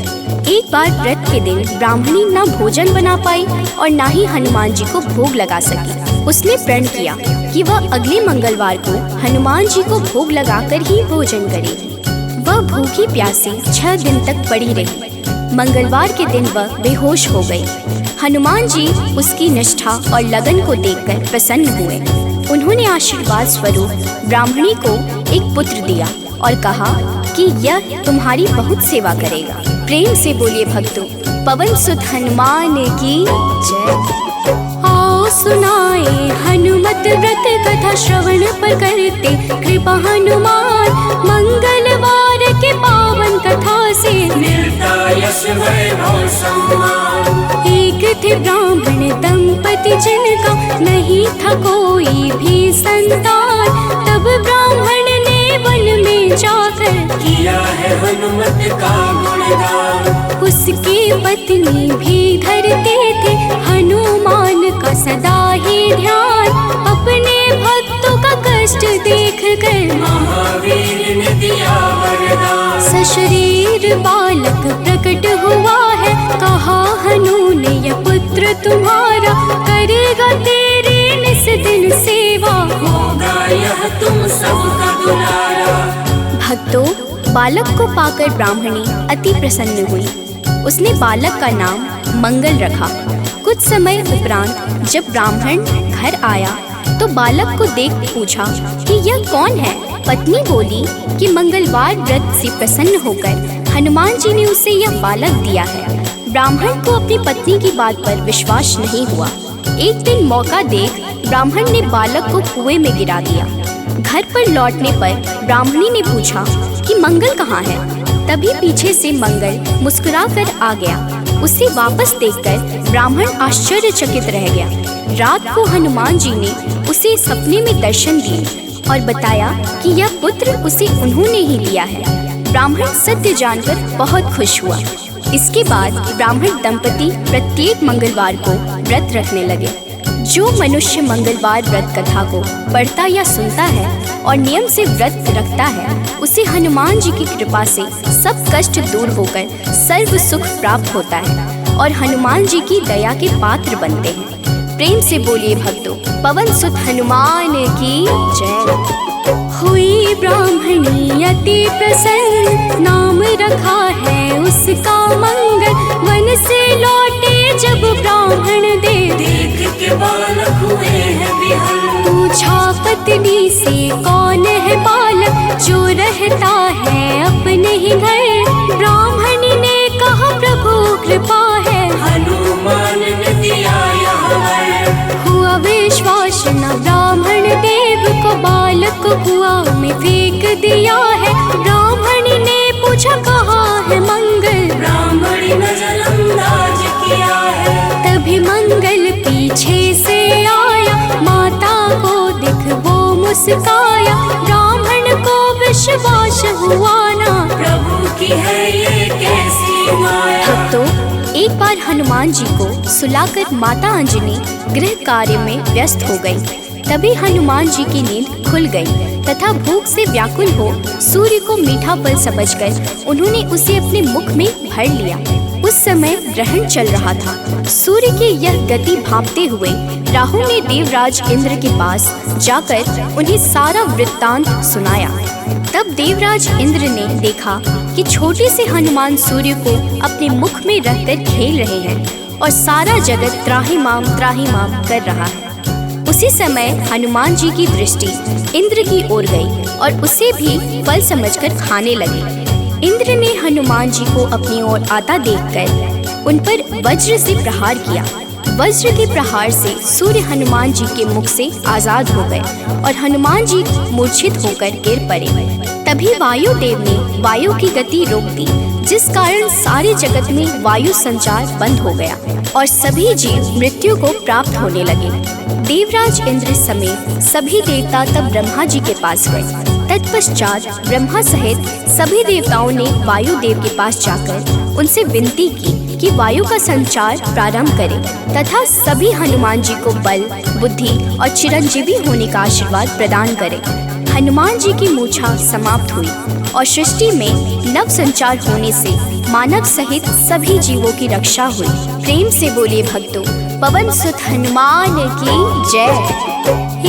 एक बार व्रत के दिन ब्राह्मणी न भोजन बना पाई और न ही हनुमान जी को भोग लगा सकी। उसने प्रण किया कि वह अगले मंगलवार को हनुमान जी को भोग लगाकर ही भोजन करेगी। वह भूखी प्यासी 6 दिन तक पड़ी रही। मंगलवार के दिन वह बेहोश हो गई। हनुमान जी उसकी निष्ठा और लगन को देखकर प्रसन्न हुए। उन्होंने आशीर्वाद स्वरूप ब्राह्मणी को एक पुत्र दिया और कहा कि यह तुम्हारी बहुत सेवा करेगा। प्रेम से बोलिए भक्तों, पवन सुत हनुमान की जय। आओ सुनाए हनुमत व्रत कथा, श्रवण पर करते कृपा हनुमान। मंगलवार के पावन कथा से मिलता यश वैभव सम्मान। एक थे ब्राह्मण दंपति जिनका नहीं था कोई भी संतान। तब ब्राह्मण ने वन में जाकर किया है हनुमत का गुणगान। उसकी पत्नी भी धरते थे हनुमान का सदा ही ध्यान। अपने भक्तों का कष्ट देख कर महावीर ने दिया वरदान। सशरीर बालक प्रकट हुआ है, कहा हनु ने यह पुत्र तुम्हारा करेगा तेरी निस दिन सेवा। होगा यह तुम सबका दुलारा। भक्तों, बालक को पाकर ब्राह्मणी अति प्रसन्न हुई। उसने बालक का नाम मंगल रखा। कुछ समय उपरांत जब ब्राह्मण घर आया तो बालक को देख पूछा कि यह कौन है। पत्नी बोली कि मंगलवार व्रत से प्रसन्न होकर हनुमान जी ने उसे यह बालक दिया है। ब्राह्मण को अपनी पत्नी की बात पर विश्वास नहीं हुआ। एक दिन मौका देख ब्राह्मण ने बालक को कुएं में गिरा दिया। घर पर लौटने पर ब्राह्मणी ने पूछा कि मंगल कहाँ है। तभी पीछे से मंगल मुस्कुरा कर आ गया। उसे वापस देखकर ब्राह्मण आश्चर्यचकित रह गया। रात को हनुमान जी ने उसे सपने में दर्शन दिए और बताया कि यह पुत्र उसे उन्होंने ही दिया है। ब्राह्मण सत्य जानकर बहुत खुश हुआ। इसके बाद ब्राह्मण दंपति प्रत्येक मंगलवार को व्रत रखने लगे। जो मनुष्य मंगलवार व्रत कथा को पढ़ता या सुनता है और नियम से व्रत रखता है, उसे हनुमान जी की कृपा से सब कष्ट दूर होकर सर्व सुख प्राप्त होता है और हनुमान जी की दया के पात्र बनते हैं। प्रेम से बोलिए भक्तों, पवन सुत हनुमान की जय। हुई ब्राह्मणी अति प्रसन्न, नाम रखा है उसका मंगल। वन से लौटे जब ब्राह्मण देख के बालक हुए हैं विहल। पूछा पत्नी से कौन है बालक जो रहता है अपने ही घर। ब्राह्मण ने कहा प्रभु कृपा है, हनुमान ने दिया यह वर। हुआ विश्वास न ब्राह्मण देव को, बालक कुआं में फेंक दिया है। ब्राह्मण ने पूछा कहाँ है मंगल, ब्राह्मणी ने जलंदाज किया है। तभी मंगल पीछे से आया, माता को देख वो मुस्काया। ब्राह्मण को विश्वास हुआ ना, प्रभु की है ये कैसी माया। भक्तों, एक बार हनुमान जी को सुलाकर माता अंजनी गृह कार्य में व्यस्त हो गई। तभी हनुमान जी की नींद खुल गई तथा भूख से व्याकुल हो सूर्य को मीठा फल समझकर उन्होंने उसे अपने मुख में भर लिया। उस समय ग्रहण चल रहा था। सूर्य की यह गति भांपते हुए राहु ने देवराज इंद्र के पास जाकर उन्हें सारा वृत्तांत सुनाया। तब देवराज इंद्र ने देखा कि छोटे से हनुमान सूर्य को अपने मुख में रखकर खेल रहे हैं और सारा जगत त्राहिमाम कर रहा है। उसी समय हनुमान जी की दृष्टि इंद्र की ओर गई और उसे भी फल समझकर खाने लगे। इंद्र ने हनुमान जी को अपनी ओर आता देखकर उन पर वज्र से प्रहार किया। वज्र के प्रहार से सूर्य हनुमान जी के मुख से आजाद हो गए और हनुमान जी मूर्छित होकर गिर पड़े। तभी वायुदेव ने वायु की गति रोक दी, जिस कारण सारे जगत में वायु संचार बंद हो गया और सभी जीव मृत्यु को प्राप्त होने लगे। देवराज इंद्र समेत सभी देवता तब ब्रह्मा जी के पास गए। तत्पश्चात ब्रह्मा सहित सभी देवताओं ने वायुदेव के पास जाकर उनसे विनती की कि वायु का संचार प्रारंभ करें तथा सभी हनुमान जी को बल, बुद्धि और चिरंजीवी होने का आशीर्वाद प्रदान करें। हनुमान जी की मूछा समाप्त हुई और सृष्टि में नव संचार होने से मानव सहित सभी जीवों की रक्षा हुई। प्रेम से बोलिए भक्तों, पवन सुत हनुमान की जय।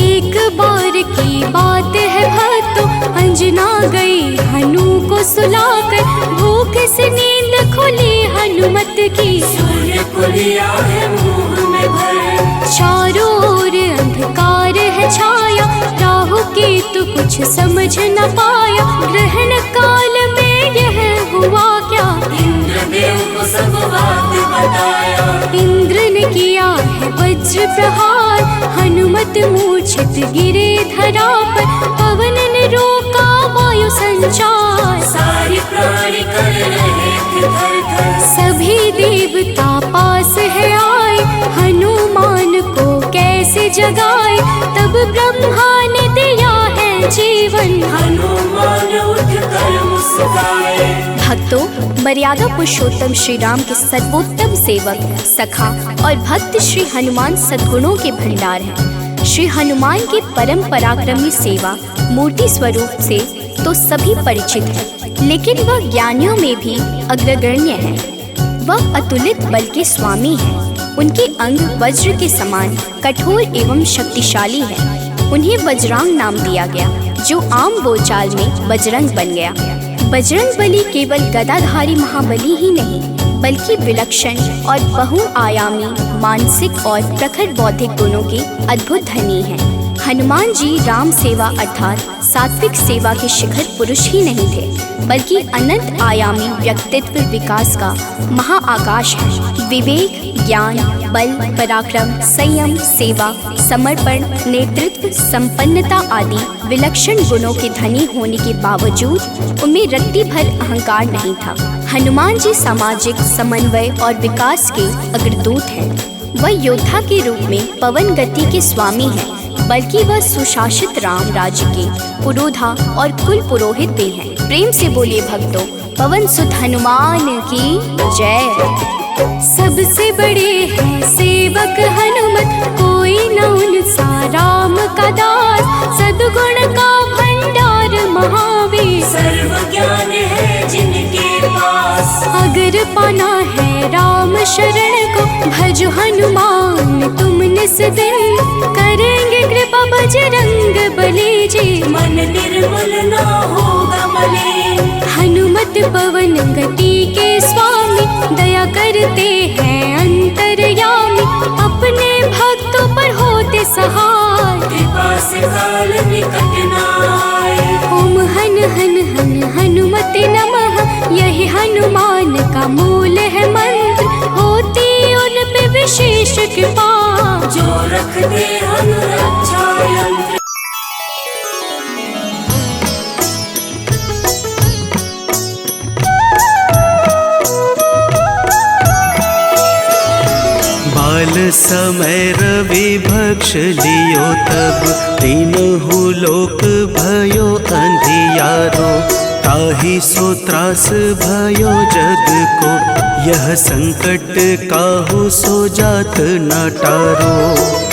एक बार की बात है भक्तों, अंजना गई हनु को सुलाकर, भूख से नींद खुली हनुमत की, सूर्य को लिया है मुंह में भर। चारों ओर अंधकार है छाया, राहु केतु कुछ समझ न पाया, ग्रहण काल में यह हुआ क्या, इंद्रदेव को सब बात बताया। इंद्र ने किया है वज्र प्रहार, हनुमत मूर्छित गिरे धरा पर, पवन ने रोका वायु संचार, सारी प्राणी कर रहे थे थर-थर। सभी देवता पास है आए, हनुमान को कैसे जगाए, तब ब्रह्मा ने दिया है जीवन, हनुमान उठकर मुस्काए। भक्तों, मर्यादा पुरुषोत्तम श्री राम के सर्वोत्तम सेवक, सखा और भक्त श्री हनुमान सद्गुणों के भंडार हैं। श्री हनुमान के परम पराक्रमी सेवा मूर्ति स्वरूप से तो सभी परिचित हैं, लेकिन वह ज्ञानियों में भी अग्रगण्य है। वह अतुलित बल के स्वामी हैं। उनके अंग वज्र के समान कठोर एवं शक्तिशाली है। उन्हें वज्रांग नाम दिया गया, जो आम बोलचाल में बजरंग बन गया। बजरंग बली केवल गदाधारी महाबली ही नहीं, बल्कि विलक्षण और बहुआयामी मानसिक और प्रखर बौद्धिक गुणों के अद्भुत धनी हैं। हनुमान जी राम सेवा अर्थात सात्विक सेवा के शिखर पुरुष ही नहीं थे, बल्कि अनंत आयामी व्यक्तित्व विकास का महाआकाश है। विवेक, ज्ञान, बल, पराक्रम, संयम, सेवा, समर्पण, नेतृत्व, संपन्नता आदि विलक्षण गुणों के धनी होने के बावजूद उनमें रत्ती भर अहंकार नहीं था। हनुमान जी सामाजिक समन्वय और विकास के अग्रदूत हैं। वह योद्धा के रूप में पवन गति के स्वामी हैं, बल्कि वह सुशासित राम राज्य के पुरोधा और कुल पुरोहित भी हैं। प्रेम से बोलिए भक्तों, पवन सुत हनुमान की जय। सबसे बड़े हैं सेवक हनुमत, कोई न उनसा राम का दास, सद्गुण का भंडार महावीर, सर्व ज्ञान है जिनके पास। अगर पाना है राम शरण को, भजो हनुमान तुम निस दिन, करेंगे कृपा बजरंग बली जी, मन निर्मल ना होगा मलिन। हनुमत पवन गति के स्वामी, दया करते हैं अंतर्यामी, अपने भक्तों पर होते सहाय, कृपा से काल निकट न आए। ओम हन हन हन हनुमते नमः, यही हनुमान का मूल है मंत्र, होती उन पे विशेष कृपा, जो रखते अनुरक्षा यंत्र। बाल समय रवि भक्ष लियो, तब तीनहु लोक भयो अंधियारो, ताहि सो त्रास भयो जग को, यह संकट काहू सो जात न टारो।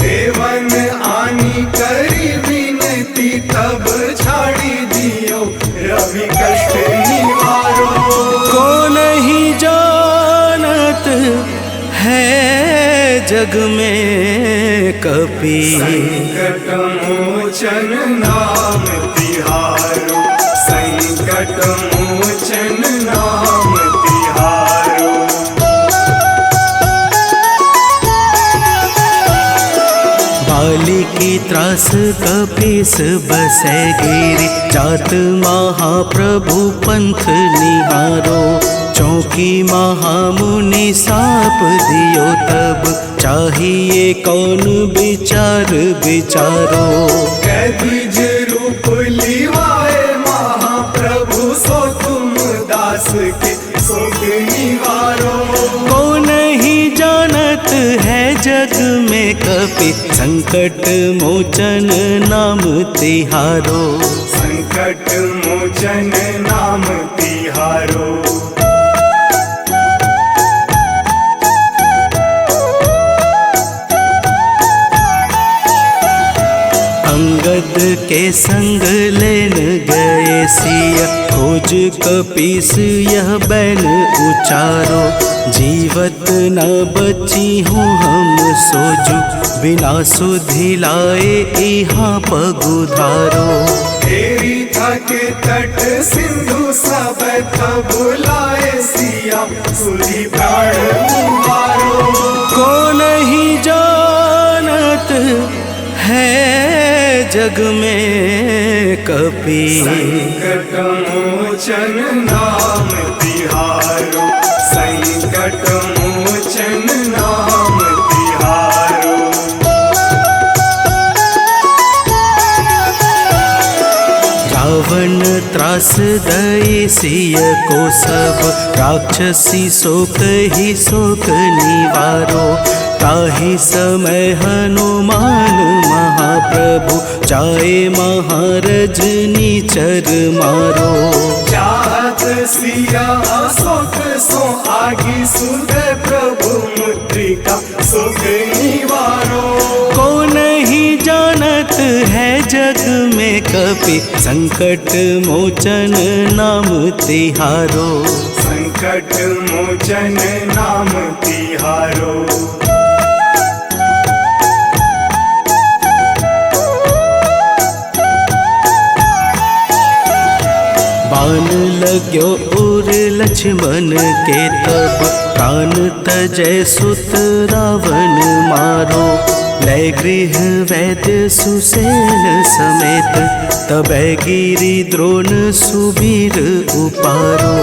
देवन आनी करी विनती, तब छाड़ी दियो रवि कष्ट निवारो। को नहीं जानत है जग में कपि, संकट मोचन नाम तिहारो, संकट मोचन नाम तिहारो। बाली की त्रास कपीस बसै गिरि, जात महाप्रभु पंथ निहारो, चौकी महामुनि साप दियो तब, चाहिए कौन विचार विचारो। कैद्विज रूप लिवाए महाप्रभु, सो तुम दास के शोक निवारो। को नहीं जानत है जग में कपि, संकट मोचन नाम तिहारो। संकट मोचन नाम तिहारो। अंगद के संग लेन गए सिया, खोज कपीस यह बैन उचारो। जीवत न बची हूँ हम सोजू, बिना सुधि लाए यहाँ पगुधारो। तेरी थके तट सिंधु सब तब लाए सिया, सुधी प्राण उबारो। को नहीं जानत है जग में कपि, संकट मोचन नाम तिहारो। संकट मोचन नाम तिहारो। रावण त्रास दई सिय को सब, राक्षसी शोक ही शोक निवारो। ताहि समय हनुमान महाप्रभु, जाए महारजनी चर मारो। चाहत सिया अशोक सो आगी, सुधे प्रभु मुद्रिका शोक निवारो। को नहीं जानत है जग में कपि, संकट मोचन नाम तिहारो। संकट मोचन नाम तिहारो। बाण लाग्यो उर लक्ष्मण के तब, प्राण तजय सुत रावण मारो। लय गृह वैद्य सुसेन समेत, तबै गिरि द्रोण सुबीर उपारो।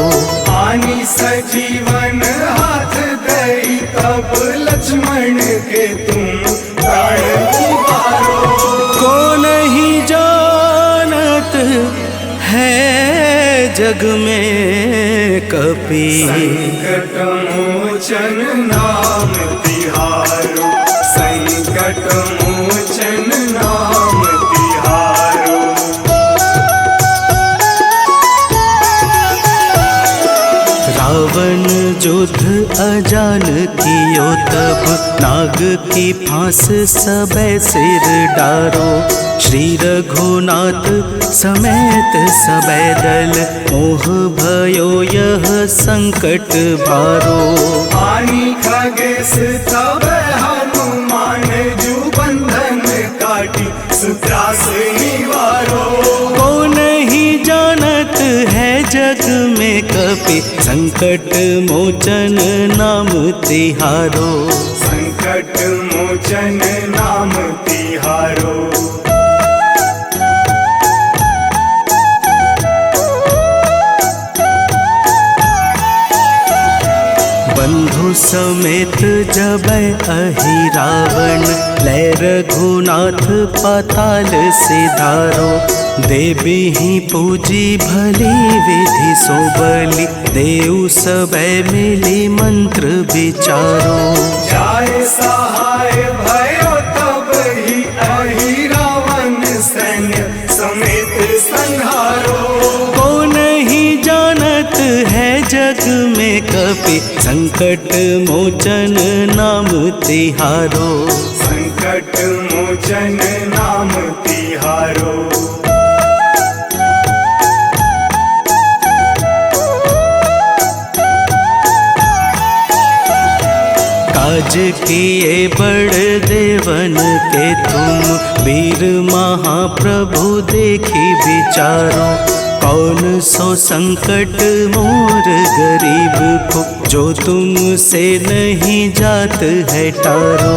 आनी सजीवन हाथ दई, तब लक्ष्मण के तुम प्राण उबारो। को नहीं जानत है जग में कपि, संकट मोचन नाम तिहारो। संकट मोचन नाम तिहारो। रावण युद्ध अजान कियो तब, नाग की फांस सबे सिर डारो। श्री रघुनाथ समेत सबे दल, मोह भयो यह संकट भारो। आनी खगेश तब हनुमान, जू बंधन काटी सुत्रास निवारो। को नहीं जानत है जग में कपि, संकट मोचन नाम तिहारो। संकट मोचन नाम तिहारो। बंधु समेत जबै अहि रावण, लय रघुनाथ पाताल सिधारो। देवी ही पूजी भली विधि सो बलि, देव सबे मिली मंत्र विचारो। जाय सहाय भयो तब ही, अहि रावण सैन्य समेत संहारो। को नहीं जानत है जग में कपि, संकट मोचन नाम तिहारो। संकट मोचन नाम तिहारो। काज किए बड़ देवन के तुम, वीर महाप्रभु देखी विचारो। कौन सो संकट मोर गरीब को, जो तुमसे नहीं जात है टारो।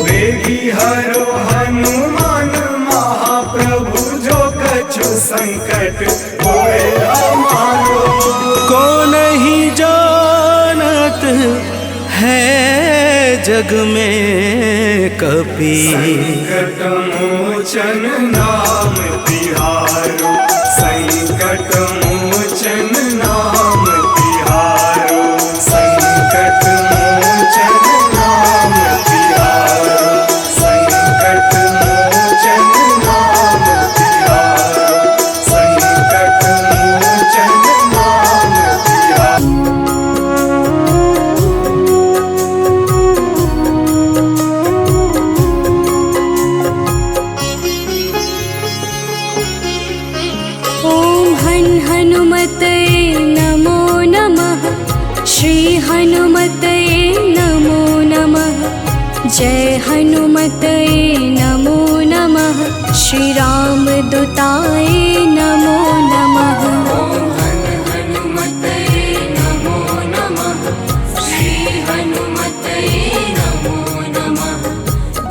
वेगी हरो हनुमान महाप्रभु, जो कछु संकट होए हमारो। को नहीं जा है जग में कपि संकट मोचन नाम तिहारो, संकट मोचन नाम तिहारो, संकट मोचन नाम तिहारो, संकट मोचन नाम तिहारो, संकट मोचन नाम तिहारो। ॐ हन् हनुमतये नमो नमः। श्री हनुमतये नमो नमः। जय हनुमतये नमो नमः। श्री रामदूताय नमो नमः। ॐ हनुमतये नमो नमः। श्री हनुमतये नमो नमः।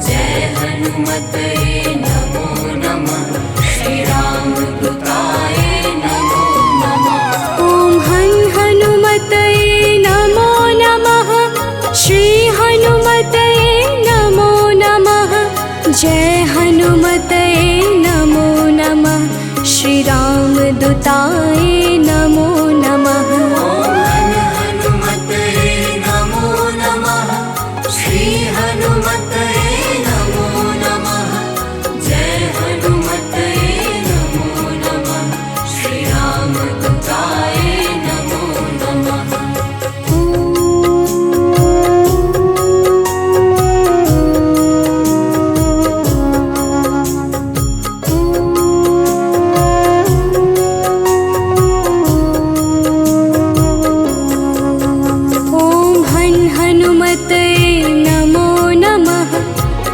जय हनुमतये नमो नमः। श्री रामदूताय नमो नमः। ॐ हन् हनुमतये नमो नमः। श्री हनुमतये नमो नमः। जय हनुमतये नमो नमः। श्री रामदूताय नमो नमः। ॐ हनुमतये नमो नमः। श्री हनुमतये नमो नमः। जय हनुमतये नमो नमः। श्री रामदूताय नमो नमः। ॐ हन् हनुमतये नमो नमः।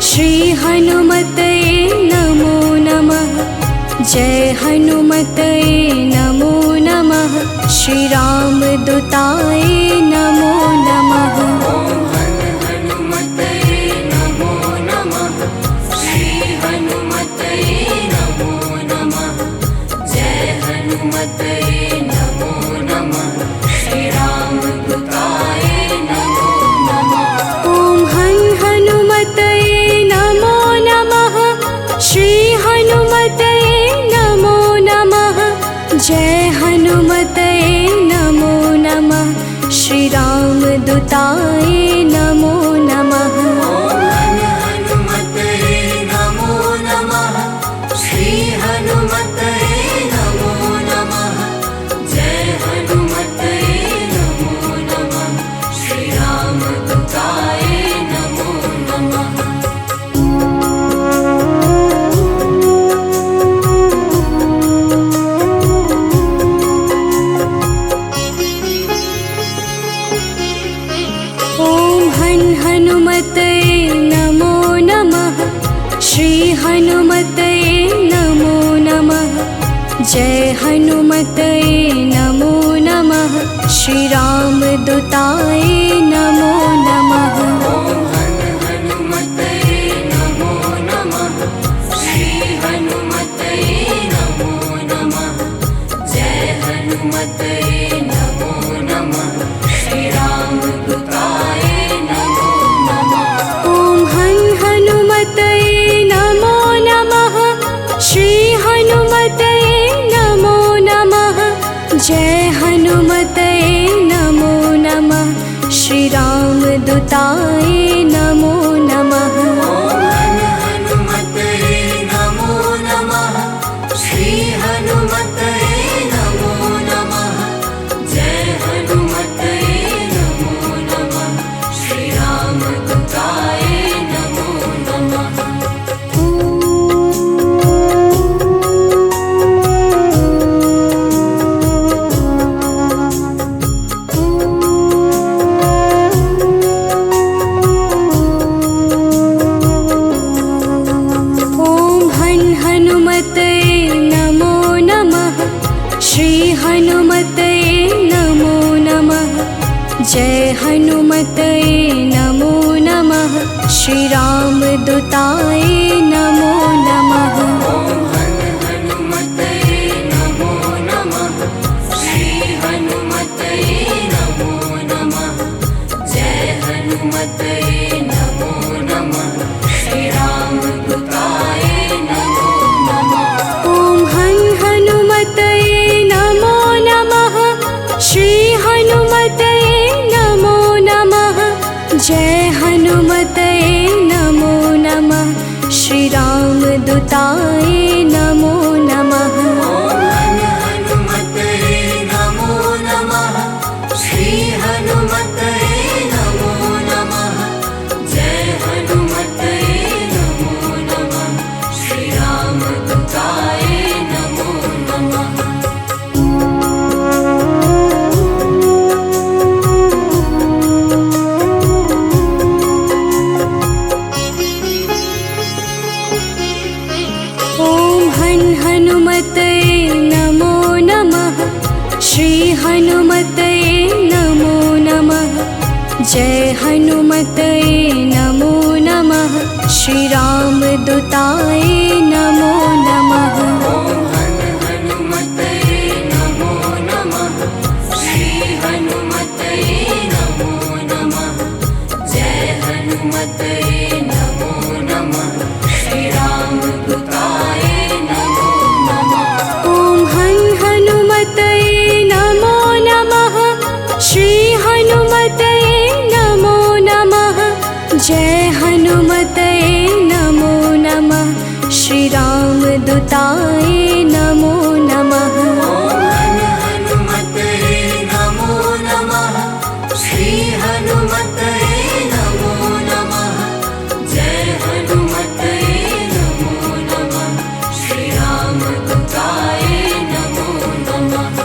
श्री हनुमतये नमो नमः। जय हनुमतये नमो नमः। श्री रामदूताय नमो नमः। ॐ हनुमतये नमो नमः। श्री हनुमतये नमो नमः। जय हनुमतये नमो नमः। श्री रामदूताय नमो नमः। ॐ हन् हनुमतये नमो नमः। श्री हनुमतये नमो नमः। जय हनुमतये नमो नमः। श्री रामदूताय नमो नमः। ॐ हनुमतये नमो नमः। श्री हनुमतये नमो नमः। जय हनुमतये नमो नमः। श्री रामदूताय नमो नमः। ॐ हन् हनुमतये नमो नमः। श्री हनुमतये नमो नमः। जय हनुमतये नमो नमः। श्री रामदूताय नमो नमः। ॐ हनुमतये नमो नमः। श्री हनुमतये नमो नमः। जय हनुमतये नमो नमः। श्री रामदूताय नमो नमः। ॐ हन् हनुमतये नमो नमः। श्री हनुमतये नमो नमः। जय हनुमतये नमो नमः। श्री रामदूताय नमो नमः। ॐ हनुमतये नमो नमः। श्री हनुमतये नमो नमः। जय हनुमतये नमो नमः। श्री रामदूताय नमो नमः। ॐ हन् हनुमतये नमो नमः। श्री हनुमतये नमो नमः। जय हनुमतये नमो नमः। श्री रामदूताय नमो नमः। ॐ हनुमतये नमो नमः। श्री हनुमतये नमो नमः। जय हनुमते नमो नमः। श्री रामदूताय नमो नमः। ओम हनुमते नमो नमः। श्री हनुमते नमो नमः। जय हनुमते नमो नमः। श्री रामदूताय नमो नमः। ओम हनुमते नमो नमः। श्री हनुमते नमो नमः। जय हनुमते नमो नमः। श्री रामदूताय नमो नमः। ओम हनुमते नमो नमः। श्री हनुमते नमो नमः। जय हनुमते नमो नमः। श्री रामदूताय नमो नमः।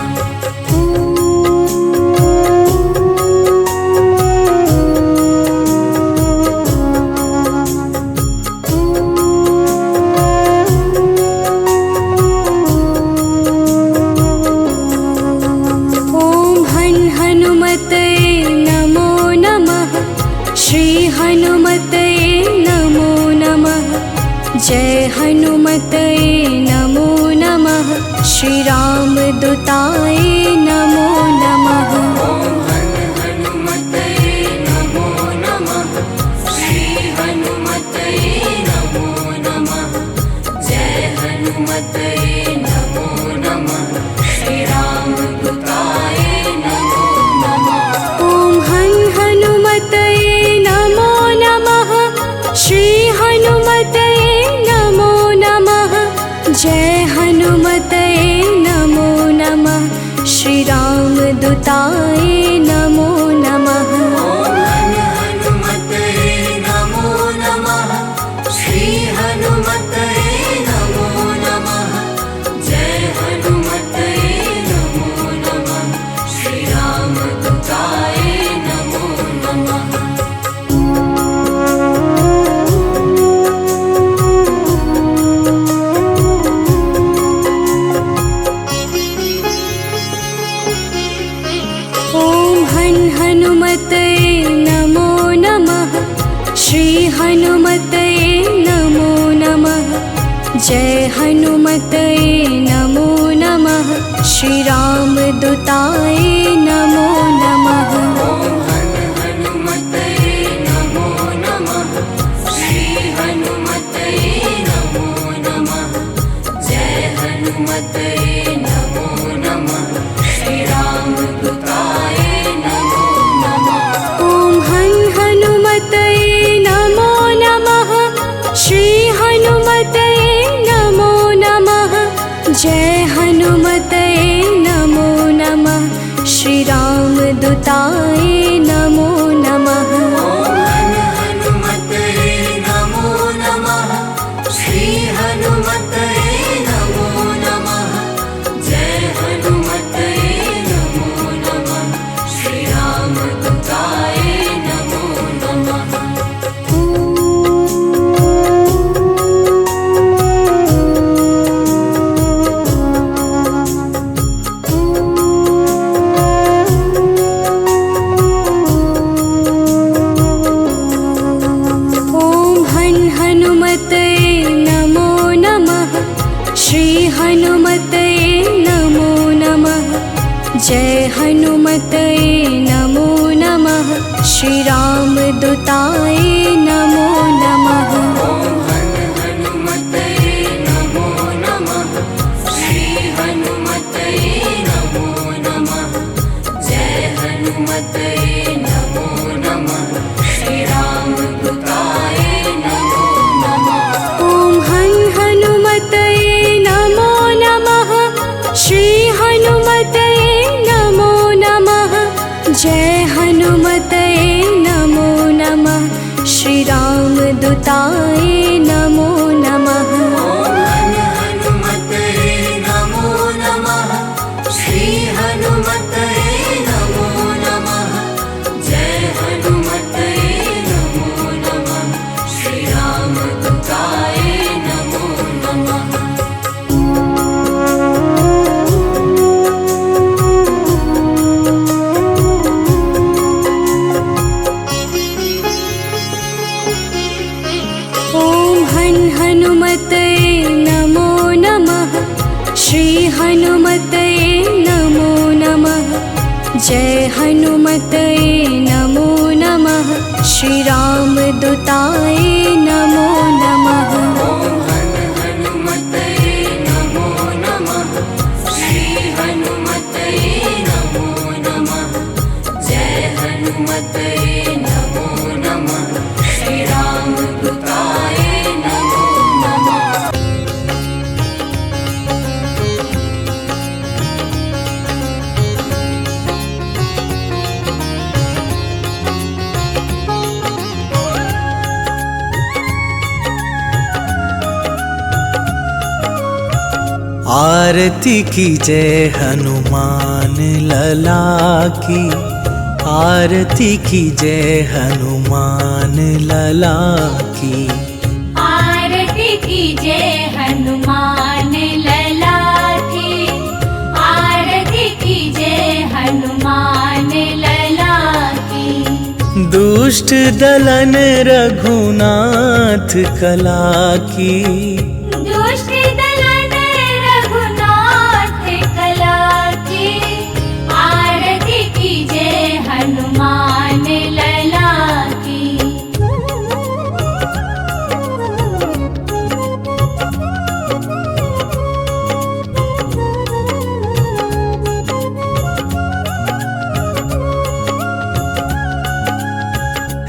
ओम हनुमते नमो नमः। श्री हनुमते नमो नमः। जय हनुमते नमो नमः। श्री रामदूताय नमो नमः। ओम हनुमते नमो नमः। श्री हनुमते नमो नमः। जय हनुमते नमो नमः। श्री रामदूताय नमो नमः। ओम हनुमते नमो नमः। श्री हनुमते नमो नमः। जय हनुमते नमो नमः। श्री रामदूताय नमो नमः। ओम हनुमते नमो नमः। श्री हनुमते नमो नमः। जय हनुमते नमो नमः। श्री रामदूताय नमो नमः। ओम हनुमते नमो नमः। श्री हनुमते नमो नमः। जय हनुमते नमो नमः। श्री रामदूताय नमो नमः। ओम हनुमते नमो नमः। श्री हनुमते नमो नमः। जय हनुमते नमो नमः। श्री रामदूताय नमो नमः। ओम हनुमते नमो नमः। श्री हनुमते नमो नमः। जय हनुमते नमो नमः। श्री रामदूताय नमो नमः। ओम हनुमते नमो नमः। श्री हनुमते नमो नमः। जय हनुमते नमो नमः। श्री रामदूताय नमो नमः। ओम हनुमते नमो नमः। श्री हनुमते नमो नमः। जय हनुमते नमो नमः। श्री रामदूताय नमो नमः। ओम हनुमते नमो नमः। श्री हनुमते नमो नमः। जय हनुमते नमो नमः। श्री रामदूताय नमो नमः। ओम हनुमते नमो नमः। श्री हनुमते नमो नमः। जय हनुमते नमो नमः। श्री रामदूताय नमो नमः। ओम हनुमते नमो नमः। श्री हनुमते नमो नमः। जय हनुमते नमो नमः। श्री रामदूताय नमो नमः। जय हनुमतये नमो नमः। श्री रामदूताय नमो नमः। ॐ हनुमतये नमो नमः। श्री हनुमतये नमो नमः। जय हनुमतये नमो नमः। श्री रामदूताय नमो नमः। आरती की जय हनुमान लला की। आरती की जय हनुमान लला की। आरती की जय हनुमान लला की। आरती की जय हनुमान लला की। दुष्ट दलन रघुनाथ कला की। दुष्ट दलन रघुनाथ कला की। आरती की जय हनुमान लला की।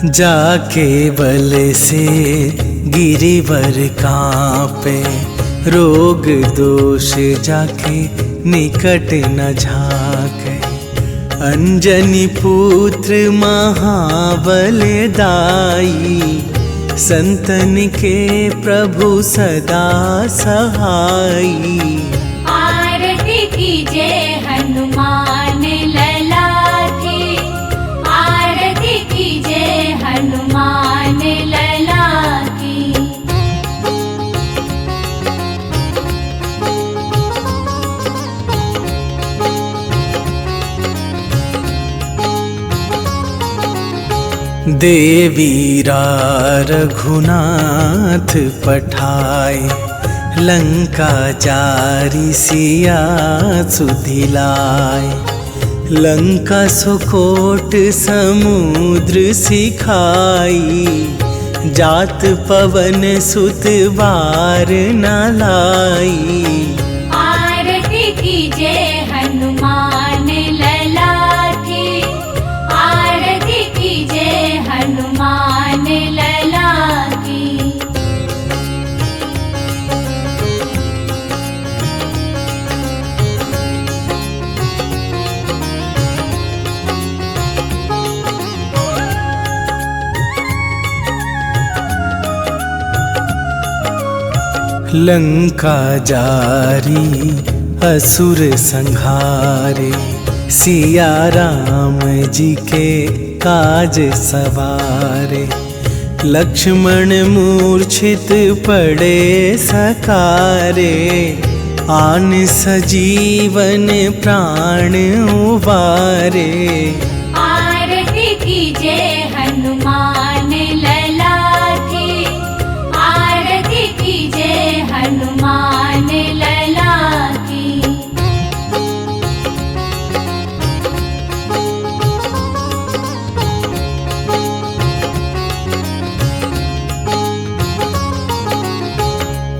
जाके बल से गिरिवर कांपे। रोग दोष जाके निकट न झाके। अंजनी पुत्र महाबल दाई। संतन के प्रभु सदा सहाई। आरती की जय हनुमान लला की। आरती की जय हनुमान लला की। देवीरा रघुनाथ पठाए। लंका जारी सिया सुधिलाए। लंका सुकोट समुद्र सिखाई। जात पवन सुत बार न लाई। आरती की जय हनुमान लला की। आरती की जय हनुमान लला की। लंका जारी असुर संहारे। सिया राम जी के काज सवारे। लक्ष्मण मूर्छित पड़े सकारे। आन सजीवन प्राण उबारे। आरती की जय हनुमान लला की। आरती की जय हनुमान लला की।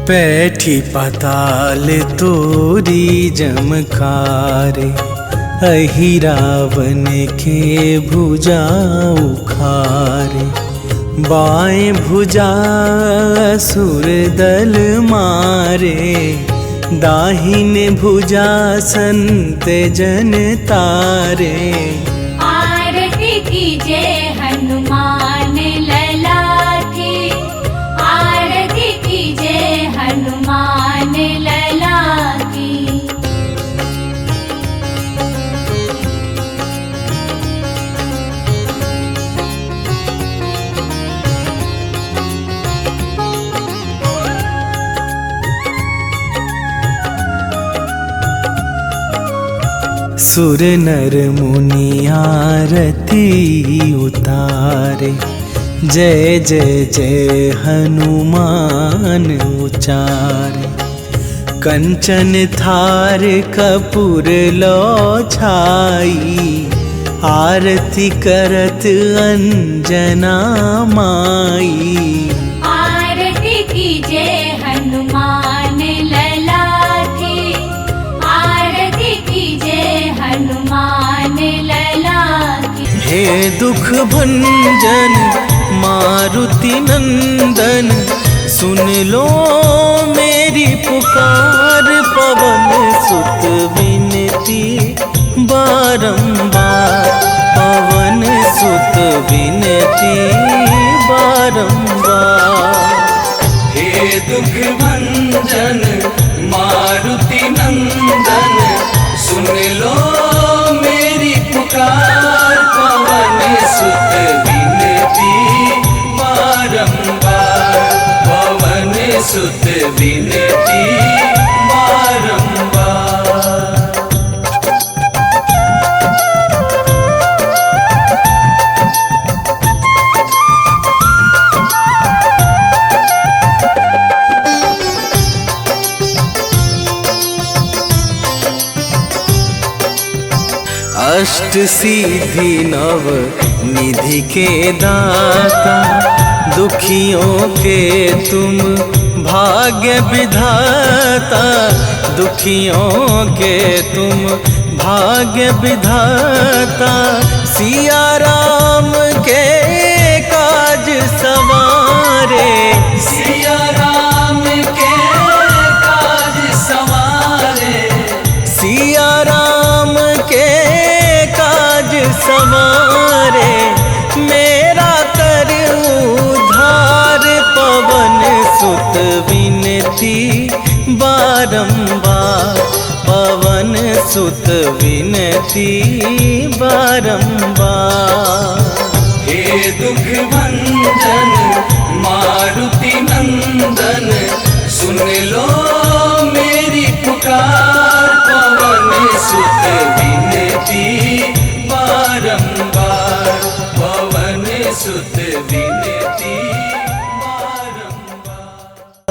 पैठी पाताल तोरी जमकारे। अहि रावण के भुजा उखारे। बाएं भुजा असुर दल मारे। दाहिने भुजा संत जन तारे। आरती की जय हनुमान लला की। आरती की जय हनुमान लला की। सुर नर मुनि आरती उतारे। जय जय जय हनुमान उचारे। कंचन थार कपूर लो छाई। आरती करत अंजना माई। आरती कीजे हनुमान लला की, आरती कीजे हनुमान लला की। हे दुख भंजन मारुति नंदन, सुन लो मेरी पुकार। पवन सुत विनती बारंबार, पवन सुत विनती बारंबार। हे दुख भंजन मारुति नंदन, सुन लो मेरी पुकार। पवन सुत विनती बारंबार, पवन सुत विनती बारंबार। अष्ट सिद्धि नव निधि के दाता, दुखियों के तुम भाग्य विधाता। दुखियों के तुम भाग्य विधाता, सिया राम के काज सवारे। सिया राम के काज सवारे, सिया राम के काज सवारे। मेरा कर उद्धार, पवन सुत विनती बारंबार, पवन सुत विनती बारंबार। हे दुख भंजन मारुति नंदन, सुन लो मेरी पुकार। पवन सुत